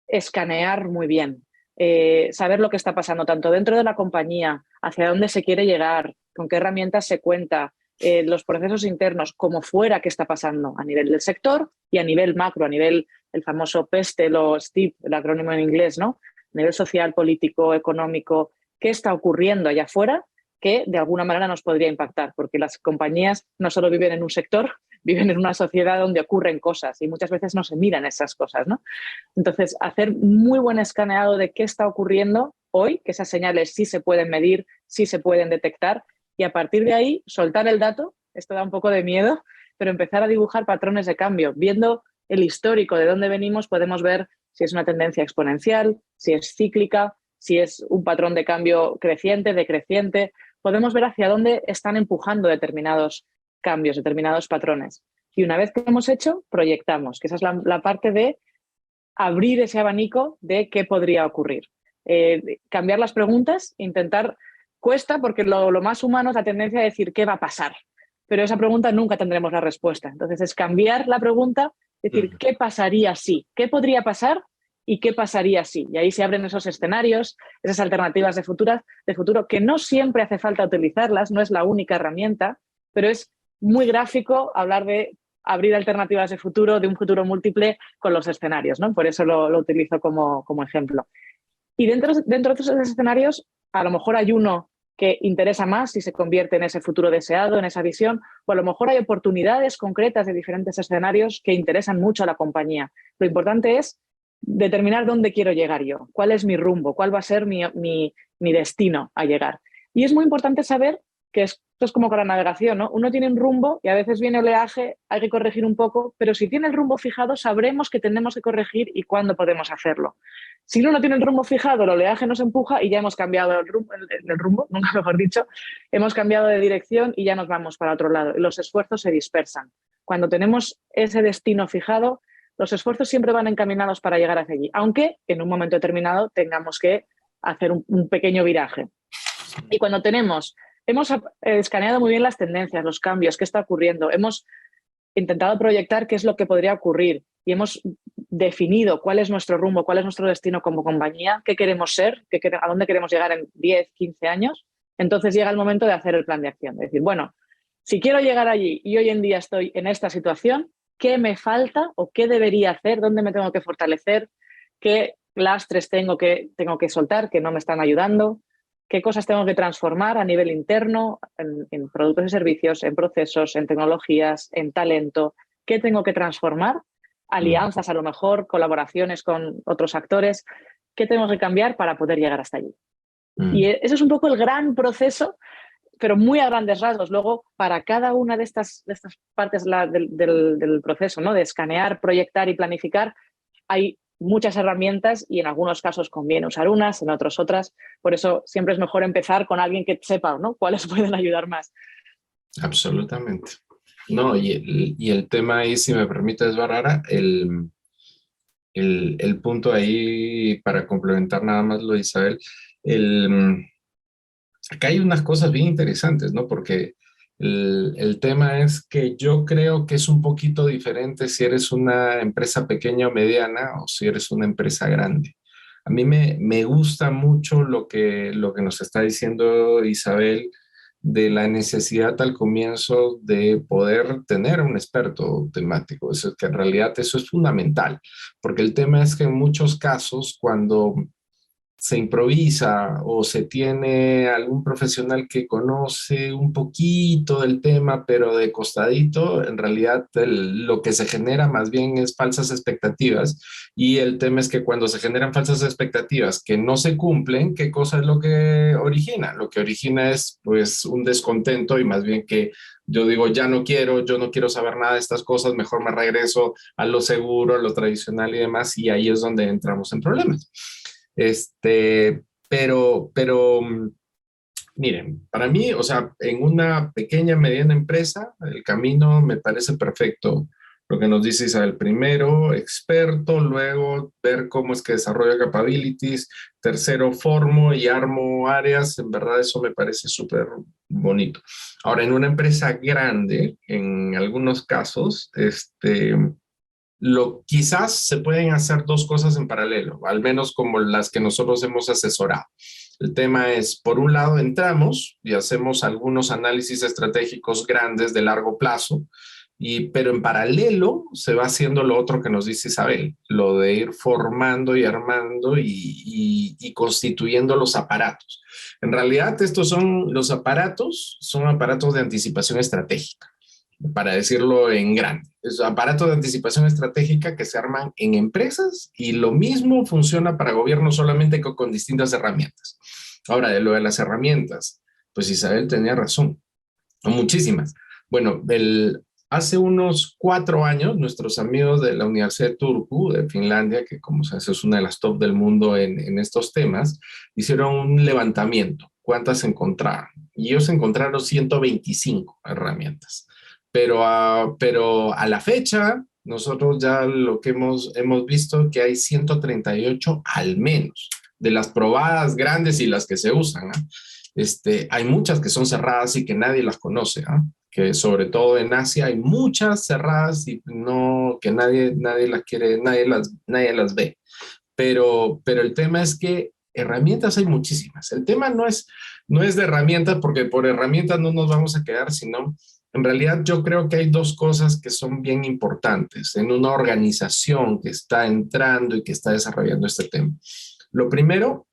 escanear muy bien, saber lo que está pasando tanto dentro de la compañía, hacia dónde se quiere llegar, con qué herramientas se cuenta, los procesos internos, como fuera, qué está pasando a nivel del sector y a nivel macro, a nivel el famoso PESTEL o STIP, el acrónimo en inglés, ¿no? A nivel social, político, económico, qué está ocurriendo allá afuera que de alguna manera nos podría impactar, porque las compañías no solo viven en un sector, viven en una sociedad donde ocurren cosas y muchas veces no se miran esas cosas, ¿no? Entonces, hacer muy buen escaneado de qué está ocurriendo hoy, que esas señales sí se pueden medir, sí se pueden detectar, y a partir de ahí soltar el dato. Esto da un poco de miedo, pero empezar a dibujar patrones de cambio. Viendo el histórico de dónde venimos, podemos ver si es una tendencia exponencial, si es cíclica, si es un patrón de cambio creciente, decreciente. Podemos ver hacia dónde están empujando determinados cambios, determinados patrones. Y una vez que hemos hecho, proyectamos, que esa es la parte de abrir ese abanico de qué podría ocurrir. Cambiar las preguntas, intentar, cuesta porque lo más humano es la tendencia a decir qué va a pasar, pero esa pregunta nunca tendremos la respuesta. Entonces es cambiar la pregunta, decir qué pasaría si, qué podría pasar y qué pasaría si. Y ahí se abren esos escenarios, esas alternativas de futuro, que no siempre hace falta utilizarlas, no es la única herramienta, pero es muy gráfico hablar de abrir alternativas de futuro, de un futuro múltiple con los escenarios, ¿no? Por eso lo utilizo como ejemplo. Y dentro de esos escenarios, a lo mejor hay uno que interesa más si se convierte en ese futuro deseado, en esa visión, o a lo mejor hay oportunidades concretas de diferentes escenarios que interesan mucho a la compañía. Lo importante es determinar dónde quiero llegar yo, cuál es mi rumbo, cuál va a ser mi destino a llegar. Y es muy importante saber que esto es como con la navegación, ¿no? Uno tiene un rumbo y a veces viene oleaje, hay que corregir un poco, pero si tiene el rumbo fijado, sabremos que tenemos que corregir y cuándo podemos hacerlo. Si uno no tiene el rumbo fijado, el oleaje nos empuja y ya hemos cambiado el rumbo, nunca mejor dicho, hemos cambiado de dirección y ya nos vamos para otro lado. Y los esfuerzos se dispersan. Cuando tenemos ese destino fijado, los esfuerzos siempre van encaminados para llegar hacia allí, aunque en un momento determinado tengamos que hacer un pequeño viraje. Y cuando hemos escaneado muy bien las tendencias, los cambios, qué está ocurriendo, hemos intentado proyectar qué es lo que podría ocurrir y hemos definido cuál es nuestro rumbo, cuál es nuestro destino como compañía, qué queremos ser, a dónde queremos llegar en 10, 15 años, entonces llega el momento de hacer el plan de acción, de decir, bueno, si quiero llegar allí y hoy en día estoy en esta situación, ¿qué me falta o qué debería hacer? ¿Dónde me tengo que fortalecer? ¿Qué lastres tengo que soltar que no me están ayudando? ¿Qué cosas tengo que transformar a nivel interno, en productos y servicios, en procesos, en tecnologías, en talento? ¿Qué tengo que transformar? Alianzas, a lo mejor, colaboraciones con otros actores. ¿Qué tengo que cambiar para poder llegar hasta allí? Y ese es un poco el gran proceso, pero muy a grandes rasgos. Luego, para cada una de estas partes del proceso, ¿no? De escanear, proyectar y planificar, hay muchas herramientas y en algunos casos conviene usar unas, en otros otras. Por eso siempre es mejor empezar con alguien que sepa, ¿no?, cuáles pueden ayudar más. Absolutamente. No, y el tema ahí, si me permites, Bárbara, el punto ahí, para complementar nada más lo de Isabel, acá hay unas cosas bien interesantes, ¿no? Porque el tema es que yo creo que es un poquito diferente si eres una empresa pequeña o mediana o si eres una empresa grande. A mí me gusta mucho lo que nos está diciendo Isabel de la necesidad al comienzo de poder tener un experto temático. Eso, que en realidad eso es fundamental, porque el tema es que en muchos casos cuando se improvisa o se tiene algún profesional que conoce un poquito del tema, pero de costadito, en realidad lo que se genera más bien es falsas expectativas. Y el tema es que cuando se generan falsas expectativas que no se cumplen, ¿qué cosa es lo que origina? Lo que origina es pues un descontento y más bien que yo digo, yo no quiero saber nada de estas cosas, mejor me regreso a lo seguro, a lo tradicional y demás, y ahí es donde entramos en problemas. Pero miren, para mí, o sea, en una pequeña, mediana empresa, el camino me parece perfecto. Lo que nos dice Isabel, primero experto, luego ver cómo es que desarrollo capabilities, tercero formo y armo áreas, en verdad eso me parece súper bonito. Ahora, en una empresa grande, en algunos casos, quizás se pueden hacer dos cosas en paralelo, al menos como las que nosotros hemos asesorado. El tema es, por un lado, entramos y hacemos algunos análisis estratégicos grandes de largo plazo, pero en paralelo se va haciendo lo otro que nos dice Isabel, lo de ir formando y armando y constituyendo los aparatos. En realidad, los aparatos son aparatos de anticipación estratégica, para decirlo en grande. Es aparatos de anticipación estratégica que se arman en empresas y lo mismo funciona para gobiernos solamente con distintas herramientas. Ahora, de lo de las herramientas, pues Isabel tenía razón, muchísimas. Bueno, hace unos 4 años, nuestros amigos de la Universidad de Turku, de Finlandia, que como sabes es una de las top del mundo en estos temas, hicieron un levantamiento. ¿Cuántas encontraron? Y ellos encontraron 125 herramientas. Pero a la fecha, nosotros ya lo que hemos visto que hay 138 al menos, de las probadas grandes y las que se usan. Hay muchas que son cerradas y que nadie las conoce, que sobre todo en Asia hay muchas cerradas y no, que nadie las quiere, nadie las ve. Pero el tema es que herramientas hay muchísimas. El tema no es de herramientas, porque por herramientas no nos vamos a quedar, sino en realidad yo creo que hay dos cosas que son bien importantes en una organización que está entrando y que está desarrollando este tema. Lo primero,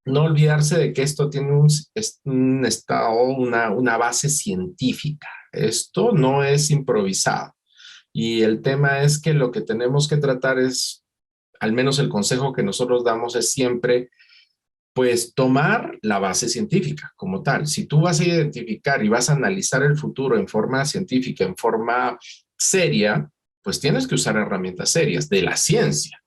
no olvidarse de que esto tiene un estado, una base científica. Esto no es improvisado. Y el tema es que lo que tenemos que tratar es, al menos el consejo que nosotros damos es siempre, pues tomar la base científica como tal. Si tú vas a identificar y vas a analizar el futuro en forma científica, en forma seria, pues tienes que usar herramientas serias de la ciencia.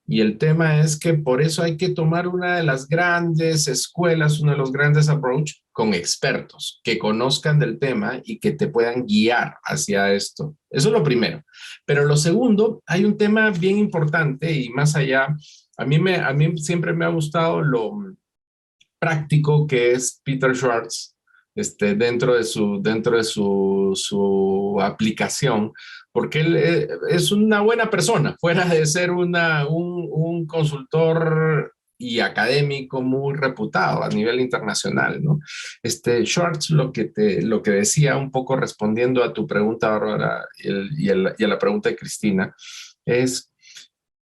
Y el tema es que por eso hay que tomar una de las grandes escuelas, uno de los grandes approach con expertos que conozcan del tema y que te puedan guiar hacia esto. Eso es lo primero. Pero lo segundo, hay un tema bien importante y más allá, a mí siempre me ha gustado lo práctico que es Peter Schwartz dentro de su aplicación, porque él es una buena persona, fuera de ser un consultor y académico muy reputado a nivel internacional, ¿no? Schwartz lo que decía, un poco respondiendo a tu pregunta, Bárbara, y a la pregunta de Cristina, es,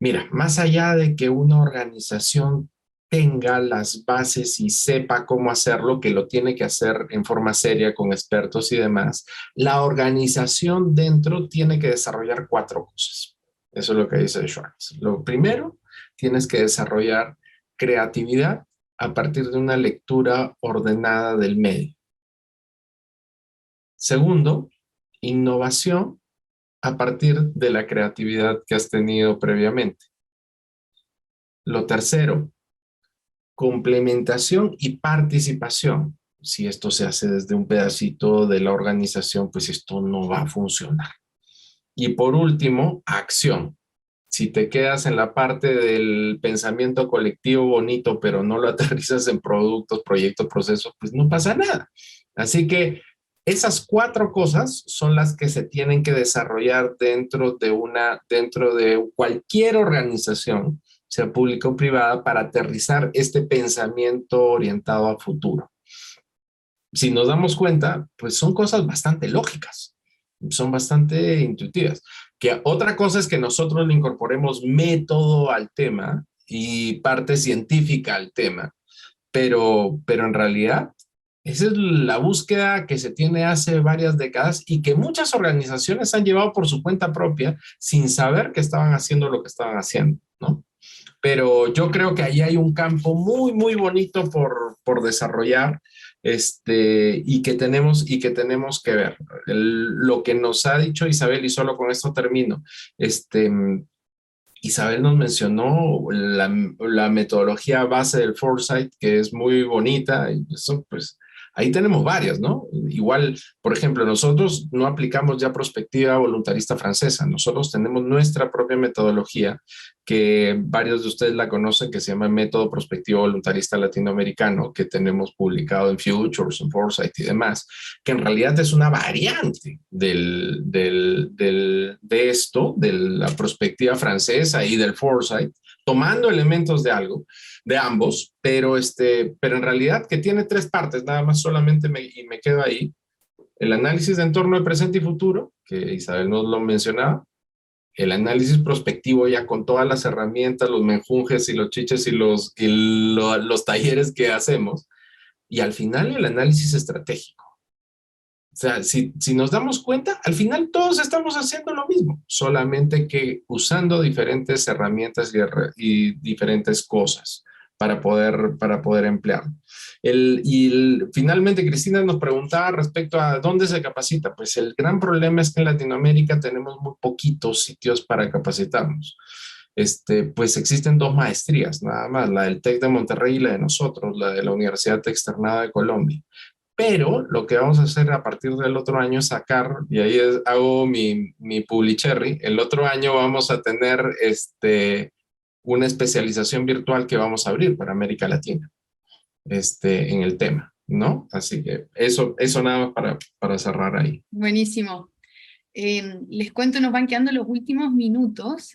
mira, más allá de que una organización tenga las bases y sepa cómo hacerlo, que lo tiene que hacer en forma seria con expertos y demás, la organización dentro tiene que desarrollar 4 cosas. Eso es lo que dice Schwartz. Lo primero, tienes que desarrollar creatividad a partir de una lectura ordenada del medio. Segundo, innovación a partir de la creatividad que has tenido previamente. Lo tercero, complementación y participación. Si esto se hace desde un pedacito de la organización, pues esto no va a funcionar. Y por último, acción. Si te quedas en la parte del pensamiento colectivo bonito, pero no lo aterrizas en productos, proyectos, procesos, pues no pasa nada. Así que esas 4 cosas son las que se tienen que desarrollar dentro de cualquier organización, sea pública o privada, para aterrizar este pensamiento orientado a futuro. Si nos damos cuenta, pues son cosas bastante lógicas, son bastante intuitivas. Que otra cosa es que nosotros le incorporemos método al tema y parte científica al tema, pero en realidad esa es la búsqueda que se tiene hace varias décadas y que muchas organizaciones han llevado por su cuenta propia sin saber que estaban haciendo lo que estaban haciendo, ¿no? Pero yo creo que ahí hay un campo muy, muy bonito por desarrollar y que tenemos que ver. Lo que nos ha dicho Isabel, y solo con esto termino, Isabel nos mencionó la metodología base del Foresight, que es muy bonita, y eso pues Ahí tenemos varias, ¿no? Igual, por ejemplo, nosotros no aplicamos ya prospectiva voluntarista francesa. Nosotros tenemos nuestra propia metodología, que varios de ustedes la conocen, que se llama Método Prospectivo Voluntarista Latinoamericano, que tenemos publicado en Futures, en Foresight y demás, que en realidad es una variante de esto, de la prospectiva francesa y del Foresight, tomando elementos de algo, de ambos, pero en realidad que tiene tres partes, nada más solamente y me quedo ahí. El análisis de entorno de presente y futuro, que Isabel nos lo mencionaba, el análisis prospectivo ya con todas las herramientas, los menjunjes y los chiches y los talleres que hacemos, y al final el análisis estratégico. O sea, si nos damos cuenta, al final todos estamos haciendo lo mismo, solamente que usando diferentes herramientas y diferentes cosas para poder emplearlo. Finalmente, Cristina nos preguntaba respecto a dónde se capacita. Pues el gran problema es que en Latinoamérica tenemos muy poquitos sitios para capacitarnos. Pues existen dos maestrías, nada más, la del TEC de Monterrey y la de nosotros, la de la Universidad Externada de Colombia. Pero lo que vamos a hacer a partir del otro año es sacar, y ahí hago mi publicherry, el otro año vamos a tener una especialización virtual que vamos a abrir para América Latina en el tema, ¿no? Así que eso nada más para cerrar ahí. Buenísimo. Les cuento, nos van quedando los últimos minutos.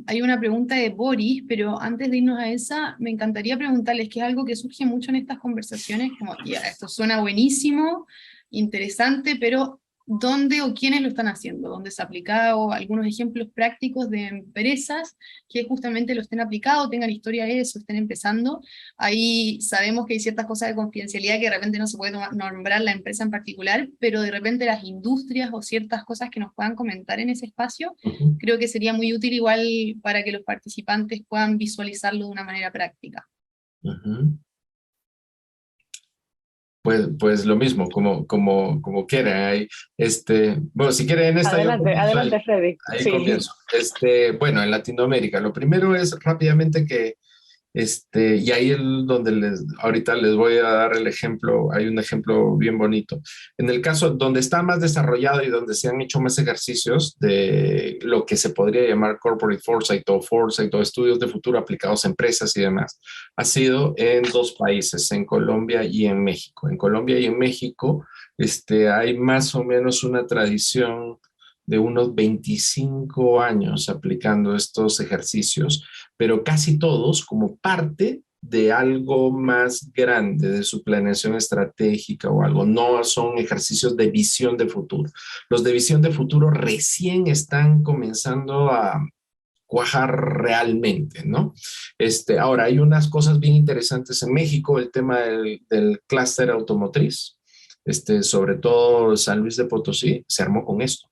Hay una pregunta de Boris, pero antes de irnos a esa, me encantaría preguntarles, que es algo que surge mucho en estas conversaciones, como, ya, esto suena buenísimo, interesante, pero ¿dónde o quiénes lo están haciendo? ¿Dónde se ha aplicado? Algunos ejemplos prácticos de empresas que justamente lo estén aplicado, tengan historia de eso, estén empezando. Ahí sabemos que hay ciertas cosas de confidencialidad que de repente no se puede nombrar la empresa en particular, pero de repente las industrias o ciertas cosas que nos puedan comentar en ese espacio, creo que sería muy útil igual para que los participantes puedan visualizarlo de una manera práctica. Pues lo mismo, como quieran. Bueno, si quieren en esta adelante, Freddy. Ahí sí. comienzo. Bueno, en Latinoamérica, lo primero es rápidamente que y ahí es donde ahorita les voy a dar el ejemplo, hay un ejemplo bien bonito. En el caso donde está más desarrollado y donde se han hecho más ejercicios de lo que se podría llamar corporate foresight o estudios de futuro aplicados a empresas y demás, ha sido en dos países, en Colombia y en México. En Colombia y en México hay más o menos una tradición de unos 25 años aplicando estos ejercicios, pero casi todos como parte de algo más grande, de su planeación estratégica o algo. No son ejercicios de visión de futuro. Los de visión de futuro recién están comenzando a cuajar realmente, ¿no? Ahora, hay unas cosas bien interesantes en México, el tema del clúster automotriz, sobre todo San Luis de Potosí, se armó con esto.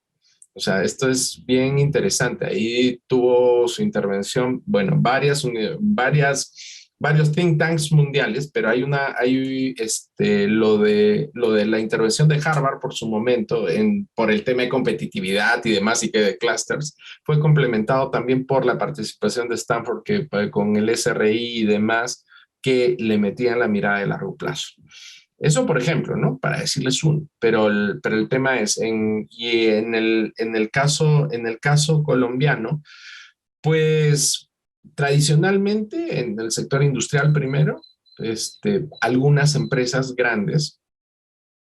O sea, esto es bien interesante. Ahí tuvo su intervención, bueno, varios think tanks mundiales, pero hay lo de la intervención de Harvard por su momento, por el tema de competitividad y demás, y que de clusters, fue complementado también por la participación de Stanford, que con el SRI y demás, que le metían la mirada de largo plazo. Eso, por ejemplo, ¿no? Para decirles uno. Pero el tema es, en el caso colombiano, pues tradicionalmente en el sector industrial primero, algunas empresas grandes,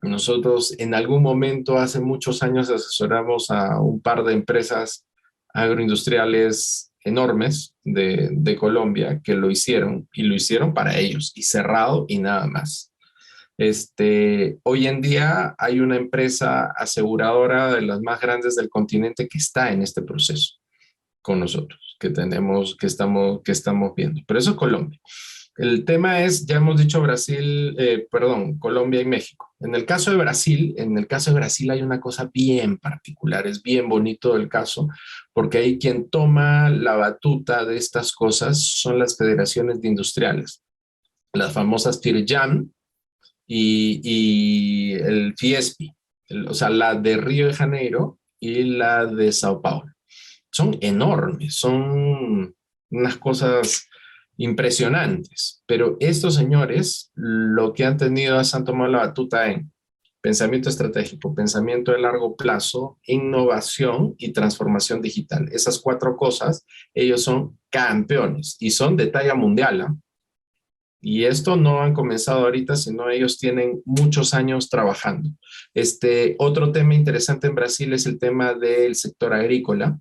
nosotros en algún momento hace muchos años asesoramos a un par de empresas agroindustriales enormes de Colombia que lo hicieron, y lo hicieron para ellos, y cerrado y nada más. Hoy en día hay una empresa aseguradora de las más grandes del continente que está en este proceso con nosotros, que estamos viendo. Pero eso es Colombia. El tema es, ya hemos dicho Colombia y México. En el caso de Brasil hay una cosa bien particular, es bien bonito el caso, porque ahí quien toma la batuta de estas cosas son las federaciones de industriales, las famosas FIRJAN, y el Fiespi, o sea, la de Río de Janeiro y la de Sao Paulo. Son enormes, son unas cosas impresionantes. Pero estos señores lo que han tenido es han tomado la batuta en pensamiento estratégico, pensamiento de largo plazo, innovación y transformación digital. Esas 4 cosas, ellos son campeones y son de talla mundial, ¿eh? Y esto no han comenzado ahorita, sino ellos tienen muchos años trabajando. Otro tema interesante en Brasil es el tema del sector agrícola.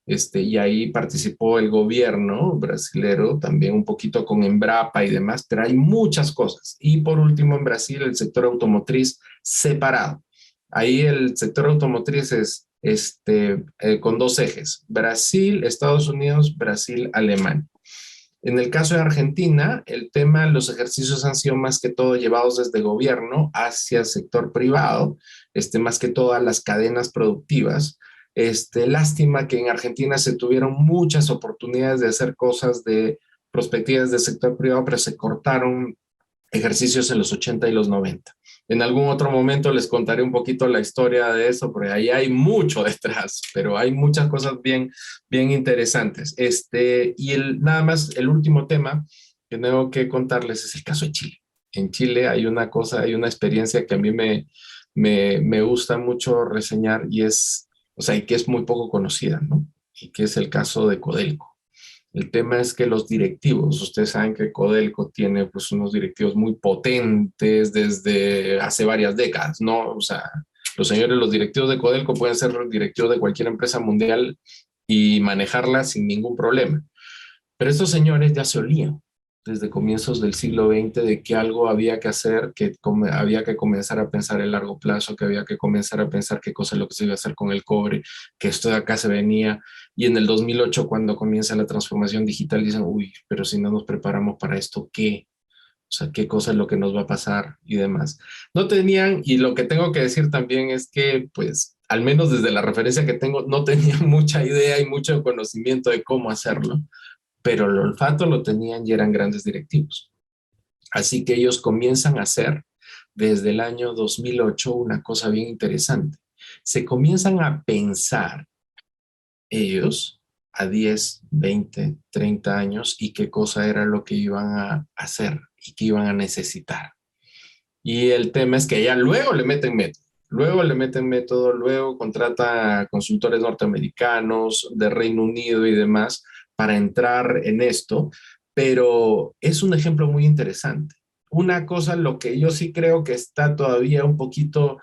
Y ahí participó el gobierno brasilero, también un poquito con Embrapa y demás, pero hay muchas cosas. Y por último, en Brasil, el sector automotriz separado. Ahí el sector automotriz es con 2 ejes: Brasil, Estados Unidos, Brasil, Alemania. En el caso de Argentina, el tema, los ejercicios han sido más que todo llevados desde gobierno hacia el sector privado, más que todas las cadenas productivas. Lástima que en Argentina se tuvieron muchas oportunidades de hacer cosas de perspectivas del sector privado, pero se cortaron ejercicios en los 80 y los 90. En algún otro momento les contaré un poquito la historia de eso, porque ahí hay mucho detrás, pero hay muchas cosas bien, bien interesantes. Nada más, el último tema que tengo que contarles es el caso de Chile. En Chile hay una cosa, hay una experiencia que a mí me gusta mucho reseñar y y que es muy poco conocida, ¿no? Y que es el caso de Codelco. El tema es que los directivos, ustedes saben que Codelco tiene pues unos directivos muy potentes desde hace varias décadas, ¿no? O sea, los directivos de Codelco pueden ser directivos de cualquier empresa mundial y manejarla sin ningún problema. Pero estos señores ya se olían desde comienzos del siglo XX de que algo había que hacer, que había que comenzar a pensar en largo plazo, que había que comenzar a pensar qué cosa es lo que se iba a hacer con el cobre, que esto de acá se venía. Y en el 2008, cuando comienza la transformación digital, dicen, uy, pero si no nos preparamos para esto, ¿qué? O sea, qué cosa es lo que nos va a pasar y demás. No tenían, y lo que tengo que decir también es que, pues, al menos desde la referencia que tengo, no tenían mucha idea y mucho conocimiento de cómo hacerlo, pero el olfato lo tenían y eran grandes directivos. Así que ellos comienzan a hacer desde el año 2008 una cosa bien interesante. Se comienzan a pensar ellos a 10, 20, 30 años y qué cosa era lo que iban a hacer y qué iban a necesitar. Y el tema es que ya luego le meten método, luego contrata a consultores norteamericanos de Reino Unido y demás para entrar en esto, pero es un ejemplo muy interesante. Una cosa, lo que yo sí creo que está todavía un poquito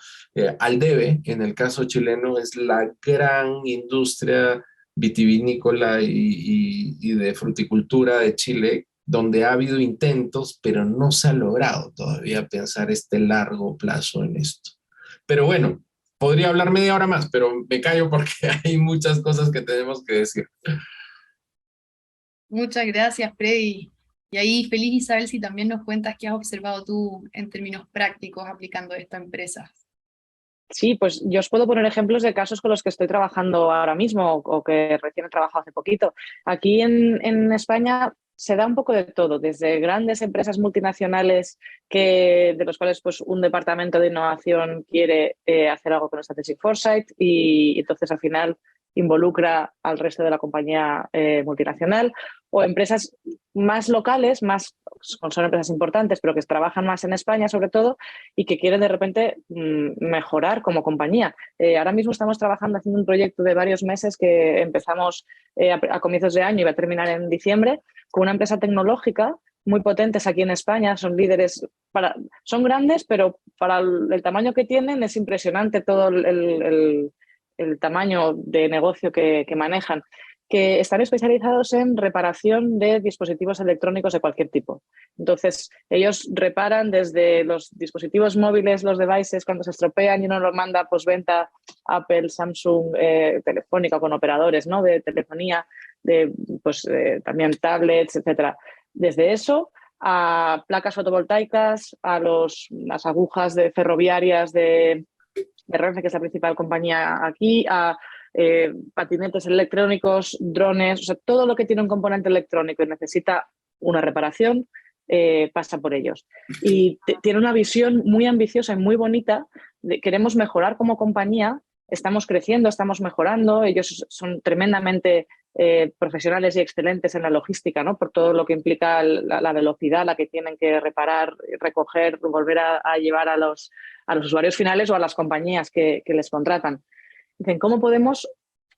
al debe en el caso chileno es la gran industria vitivinícola y de fruticultura de Chile, donde ha habido intentos, pero no se ha logrado todavía pensar este largo plazo en esto. Pero bueno, podría hablar media hora más, pero me callo porque hay muchas cosas que tenemos que decir. Muchas gracias, Freddy. Y ahí, feliz Isabel, si también nos cuentas qué has observado tú en términos prácticos aplicando esto a empresas. Sí, pues yo os puedo poner ejemplos de casos con los que estoy trabajando ahora mismo o que recién he trabajado hace poquito. Aquí en España se da un poco de todo, desde grandes empresas multinacionales de los cuales pues, un departamento de innovación quiere hacer algo con Strategic Foresight y entonces al final involucra al resto de la compañía multinacional, o empresas más locales, son empresas importantes, pero que trabajan más en España sobre todo y que quieren de repente mejorar como compañía. Ahora mismo estamos trabajando haciendo un proyecto de varios meses que empezamos a comienzos de año y va a terminar en diciembre con una empresa tecnológica muy potentes aquí en España, son líderes, son grandes, pero para el tamaño que tienen es impresionante todo el tamaño de negocio que manejan, que están especializados en reparación de dispositivos electrónicos de cualquier tipo. Entonces, ellos reparan desde los dispositivos móviles, los devices, cuando se estropean y uno los manda a postventa, Apple, Samsung, Telefónica, con operadores, ¿no?, de telefonía, también tablets, etcétera. Desde eso a placas fotovoltaicas, a las agujas ferroviarias de Renfe, que es la principal compañía aquí, a patinetes electrónicos, drones, o sea, todo lo que tiene un componente electrónico y necesita una reparación, pasa por ellos. Y tiene una visión muy ambiciosa y muy bonita. Queremos mejorar como compañía, estamos creciendo, estamos mejorando, ellos son tremendamente profesionales y excelentes en la logística, ¿no? Por todo lo que implica la velocidad a la que tienen que reparar, recoger, volver a llevar a los usuarios finales o a las compañías que les contratan. Dicen, ¿cómo podemos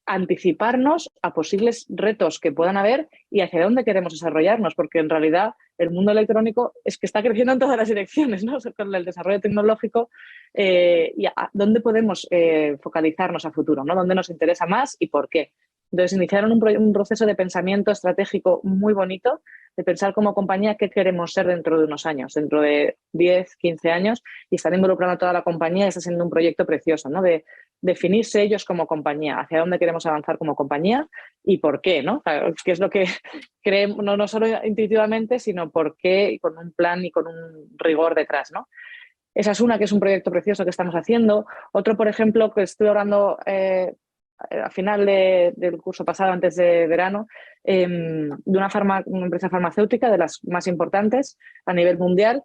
anticiparnos a posibles retos que puedan haber y hacia dónde queremos desarrollarnos? Porque en realidad el mundo electrónico es que está creciendo en todas las direcciones, ¿no? Con el desarrollo tecnológico y a dónde podemos focalizarnos a futuro, ¿no? ¿Dónde nos interesa más y por qué? Entonces iniciaron un proceso de pensamiento estratégico muy bonito, de pensar como compañía qué queremos ser dentro de unos años, dentro de 10, 15 años, y están involucrando a toda la compañía y está siendo un proyecto precioso, ¿no? De definirse ellos como compañía, hacia dónde queremos avanzar como compañía y por qué, ¿no? ¿Qué es lo que creemos, no solo intuitivamente, sino por qué, y con un plan y con un rigor detrás, ¿no? Esa es una, que es un proyecto precioso que estamos haciendo. Otro, por ejemplo, que estuve hablando a final del curso pasado, antes de verano, de una empresa farmacéutica de las más importantes a nivel mundial,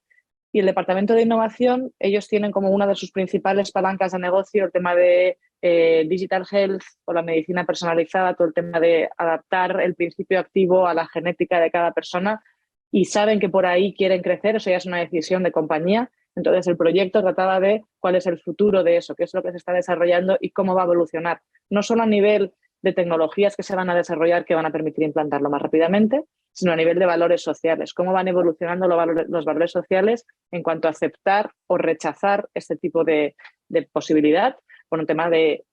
y el departamento de innovación, ellos tienen como una de sus principales palancas de negocio el tema de digital health o la medicina personalizada, todo el tema de adaptar el principio activo a la genética de cada persona, y saben que por ahí quieren crecer, eso ya es una decisión de compañía. Entonces el proyecto trataba de cuál es el futuro de eso, qué es lo que se está desarrollando y cómo va a evolucionar, no solo a nivel de tecnologías que se van a desarrollar que van a permitir implantarlo más rápidamente, sino a nivel de valores sociales, cómo van evolucionando los valores sociales en cuanto a aceptar o rechazar este tipo de posibilidad, por un tema de,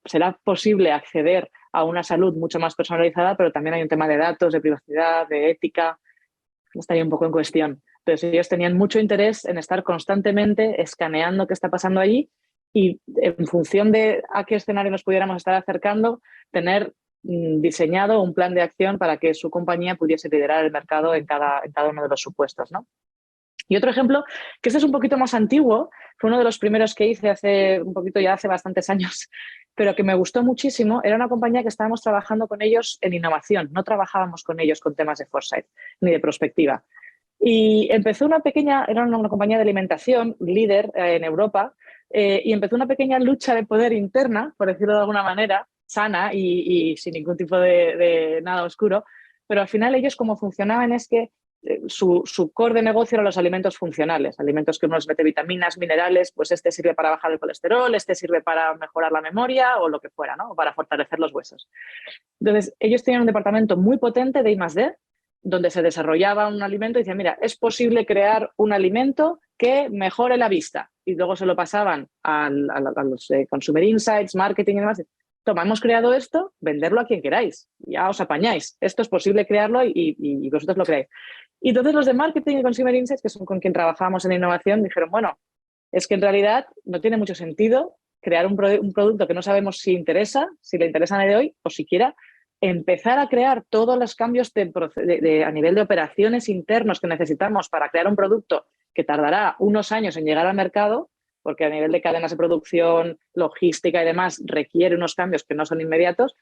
será posible acceder a una salud mucho más personalizada, pero también hay un tema de datos, de privacidad, de ética, está ahí un poco en cuestión. Entonces ellos tenían mucho interés en estar constantemente escaneando qué está pasando allí y en función de a qué escenario nos pudiéramos estar acercando, tener diseñado un plan de acción para que su compañía pudiese liderar el mercado en cada uno de los supuestos, ¿no? Y otro ejemplo, que este es un poquito más antiguo, fue uno de los primeros que hice hace bastantes años, pero que me gustó muchísimo. Era una compañía que estábamos trabajando con ellos en innovación, no trabajábamos con ellos con temas de foresight ni de prospectiva. Y empezó era una compañía de alimentación, líder en Europa, y empezó una pequeña lucha de poder interna, por decirlo de alguna manera, sana y sin ningún tipo de nada oscuro, pero al final ellos como funcionaban es que su core de negocio eran los alimentos funcionales, alimentos que uno les mete vitaminas, minerales, pues este sirve para bajar el colesterol, este sirve para mejorar la memoria o lo que fuera, ¿no? O para fortalecer los huesos. Entonces, ellos tenían un departamento muy potente de I+D, donde se desarrollaba un alimento y decían, mira, es posible crear un alimento que mejore la vista. Y luego se lo pasaban a los Consumer Insights, marketing y demás. Toma, hemos creado esto, venderlo a quien queráis. Ya os apañáis. Esto es posible crearlo y vosotros lo creáis. Y entonces los de marketing y Consumer Insights, que son con quien trabajábamos en innovación, dijeron, bueno, es que en realidad no tiene mucho sentido crear un producto que no sabemos si interesa, si le interesa a nadie hoy, o siquiera empezar a crear todos los cambios a nivel de operaciones internos que necesitamos para crear un producto que tardará unos años en llegar al mercado, porque a nivel de cadenas de producción, logística y demás requiere unos cambios que no son inmediatos,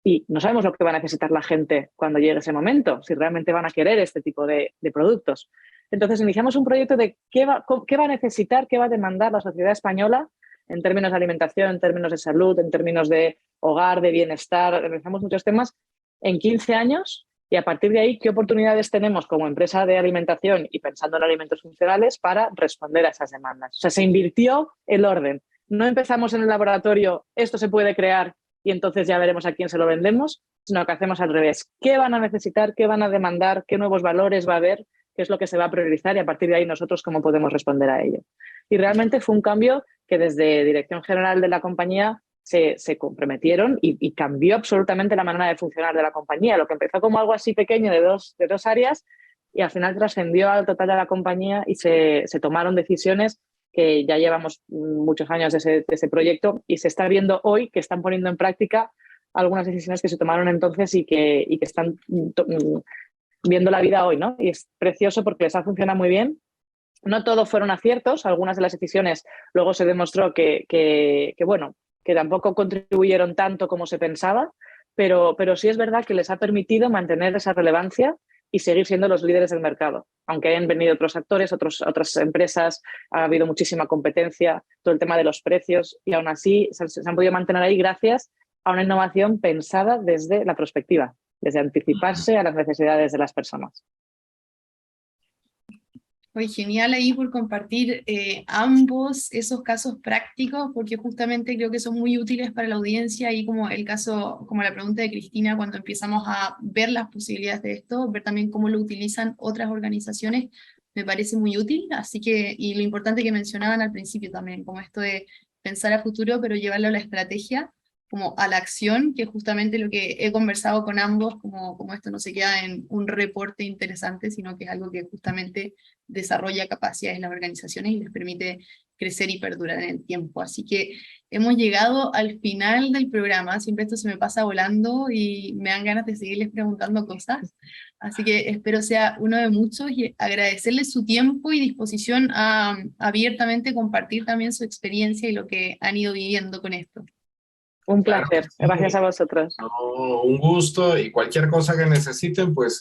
y no sabemos lo que va a necesitar la gente cuando llegue ese momento, si realmente van a querer este tipo de productos. Entonces iniciamos un proyecto de qué va a necesitar, qué va a demandar la sociedad española en términos de alimentación, en términos de salud, en términos de hogar, de bienestar. Realizamos muchos temas en 15 años y a partir de ahí, ¿qué oportunidades tenemos como empresa de alimentación y pensando en alimentos funcionales para responder a esas demandas? O sea, se invirtió el orden. No empezamos en el laboratorio, esto se puede crear y entonces ya veremos a quién se lo vendemos, sino que hacemos al revés. ¿Qué van a necesitar? ¿Qué van a demandar? ¿Qué nuevos valores va a haber? ¿Qué es lo que se va a priorizar? Y a partir de ahí nosotros cómo podemos responder a ello. Y realmente fue un cambio que desde Dirección General de la compañía se comprometieron y cambió absolutamente la manera de funcionar de la compañía. Lo que empezó como algo así pequeño de dos áreas y al final trascendió al total de la compañía y se tomaron decisiones que ya llevamos muchos años de ese proyecto y se está viendo hoy que están poniendo en práctica algunas decisiones que se tomaron entonces y que están viendo la vida hoy, ¿no? Y es precioso porque les ha funcionado muy bien. No todos fueron aciertos, algunas de las decisiones luego se demostró que tampoco contribuyeron tanto como se pensaba, pero sí es verdad que les ha permitido mantener esa relevancia y seguir siendo los líderes del mercado. Aunque hayan venido otros actores, otras empresas, ha habido muchísima competencia, todo el tema de los precios y aún así se han podido mantener ahí gracias a una innovación pensada desde la prospectiva, desde anticiparse a las necesidades de las personas. Oye, genial ahí por compartir ambos esos casos prácticos, porque justamente creo que son muy útiles para la audiencia, y como el caso, como la pregunta de Cristina, cuando empezamos a ver las posibilidades de esto, ver también cómo lo utilizan otras organizaciones, me parece muy útil. Así que, y lo importante que mencionaban al principio también, como esto de pensar a futuro, pero llevarlo a la estrategia, como a la acción, que es justamente lo que he conversado con ambos, como esto no se queda en un reporte interesante, sino que es algo que justamente desarrolla capacidades en las organizaciones y les permite crecer y perdurar en el tiempo. Así que hemos llegado al final del programa. Siempre esto se me pasa volando y me dan ganas de seguirles preguntando cosas. Así que espero sea uno de muchos, y agradecerles su tiempo y disposición a abiertamente compartir también su experiencia y lo que han ido viviendo con esto. Un Claro que placer, gracias sí. a vosotros. No, un gusto, y cualquier cosa que necesiten, pues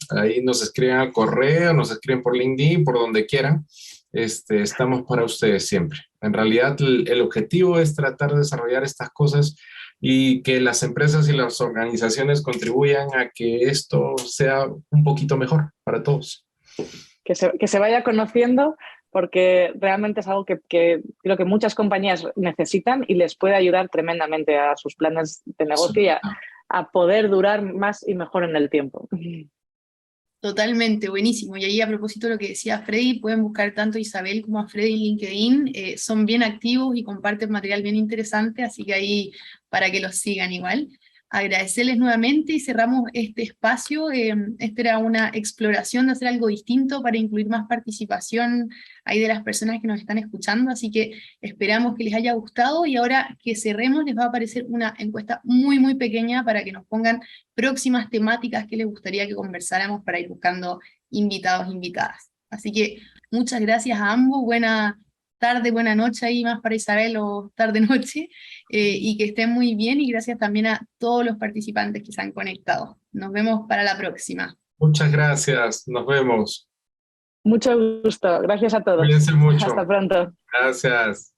ahí nos escriben al correo, nos escriben por LinkedIn, por donde quieran. Estamos para ustedes siempre. En realidad, el objetivo es tratar de desarrollar estas cosas y que las empresas y las organizaciones contribuyan a que esto sea un poquito mejor para todos. Que se vaya conociendo, porque realmente es algo que creo que muchas compañías necesitan y les puede ayudar tremendamente a sus planes de negocio y a poder durar más y mejor en el tiempo. Totalmente, buenísimo. Y ahí, a propósito de lo que decía Freddy, pueden buscar tanto a Isabel como a Freddy en LinkedIn. Son bien activos y comparten material bien interesante, así que ahí para que los sigan igual. Agradecerles nuevamente y cerramos este espacio. Esta era una exploración de hacer algo distinto para incluir más participación ahí de las personas que nos están escuchando, así que esperamos que les haya gustado, y ahora que cerremos les va a aparecer una encuesta muy muy pequeña para que nos pongan próximas temáticas que les gustaría que conversáramos para ir buscando invitados, invitadas. Así que muchas gracias a ambos, buena tarde, buena noche ahí más para Isabel, o tarde-noche, y que estén muy bien, y gracias también a todos los participantes que se han conectado. Nos vemos para la próxima. Muchas gracias, nos vemos. Mucho gusto, gracias a todos. Cuídense mucho. Hasta pronto. Gracias.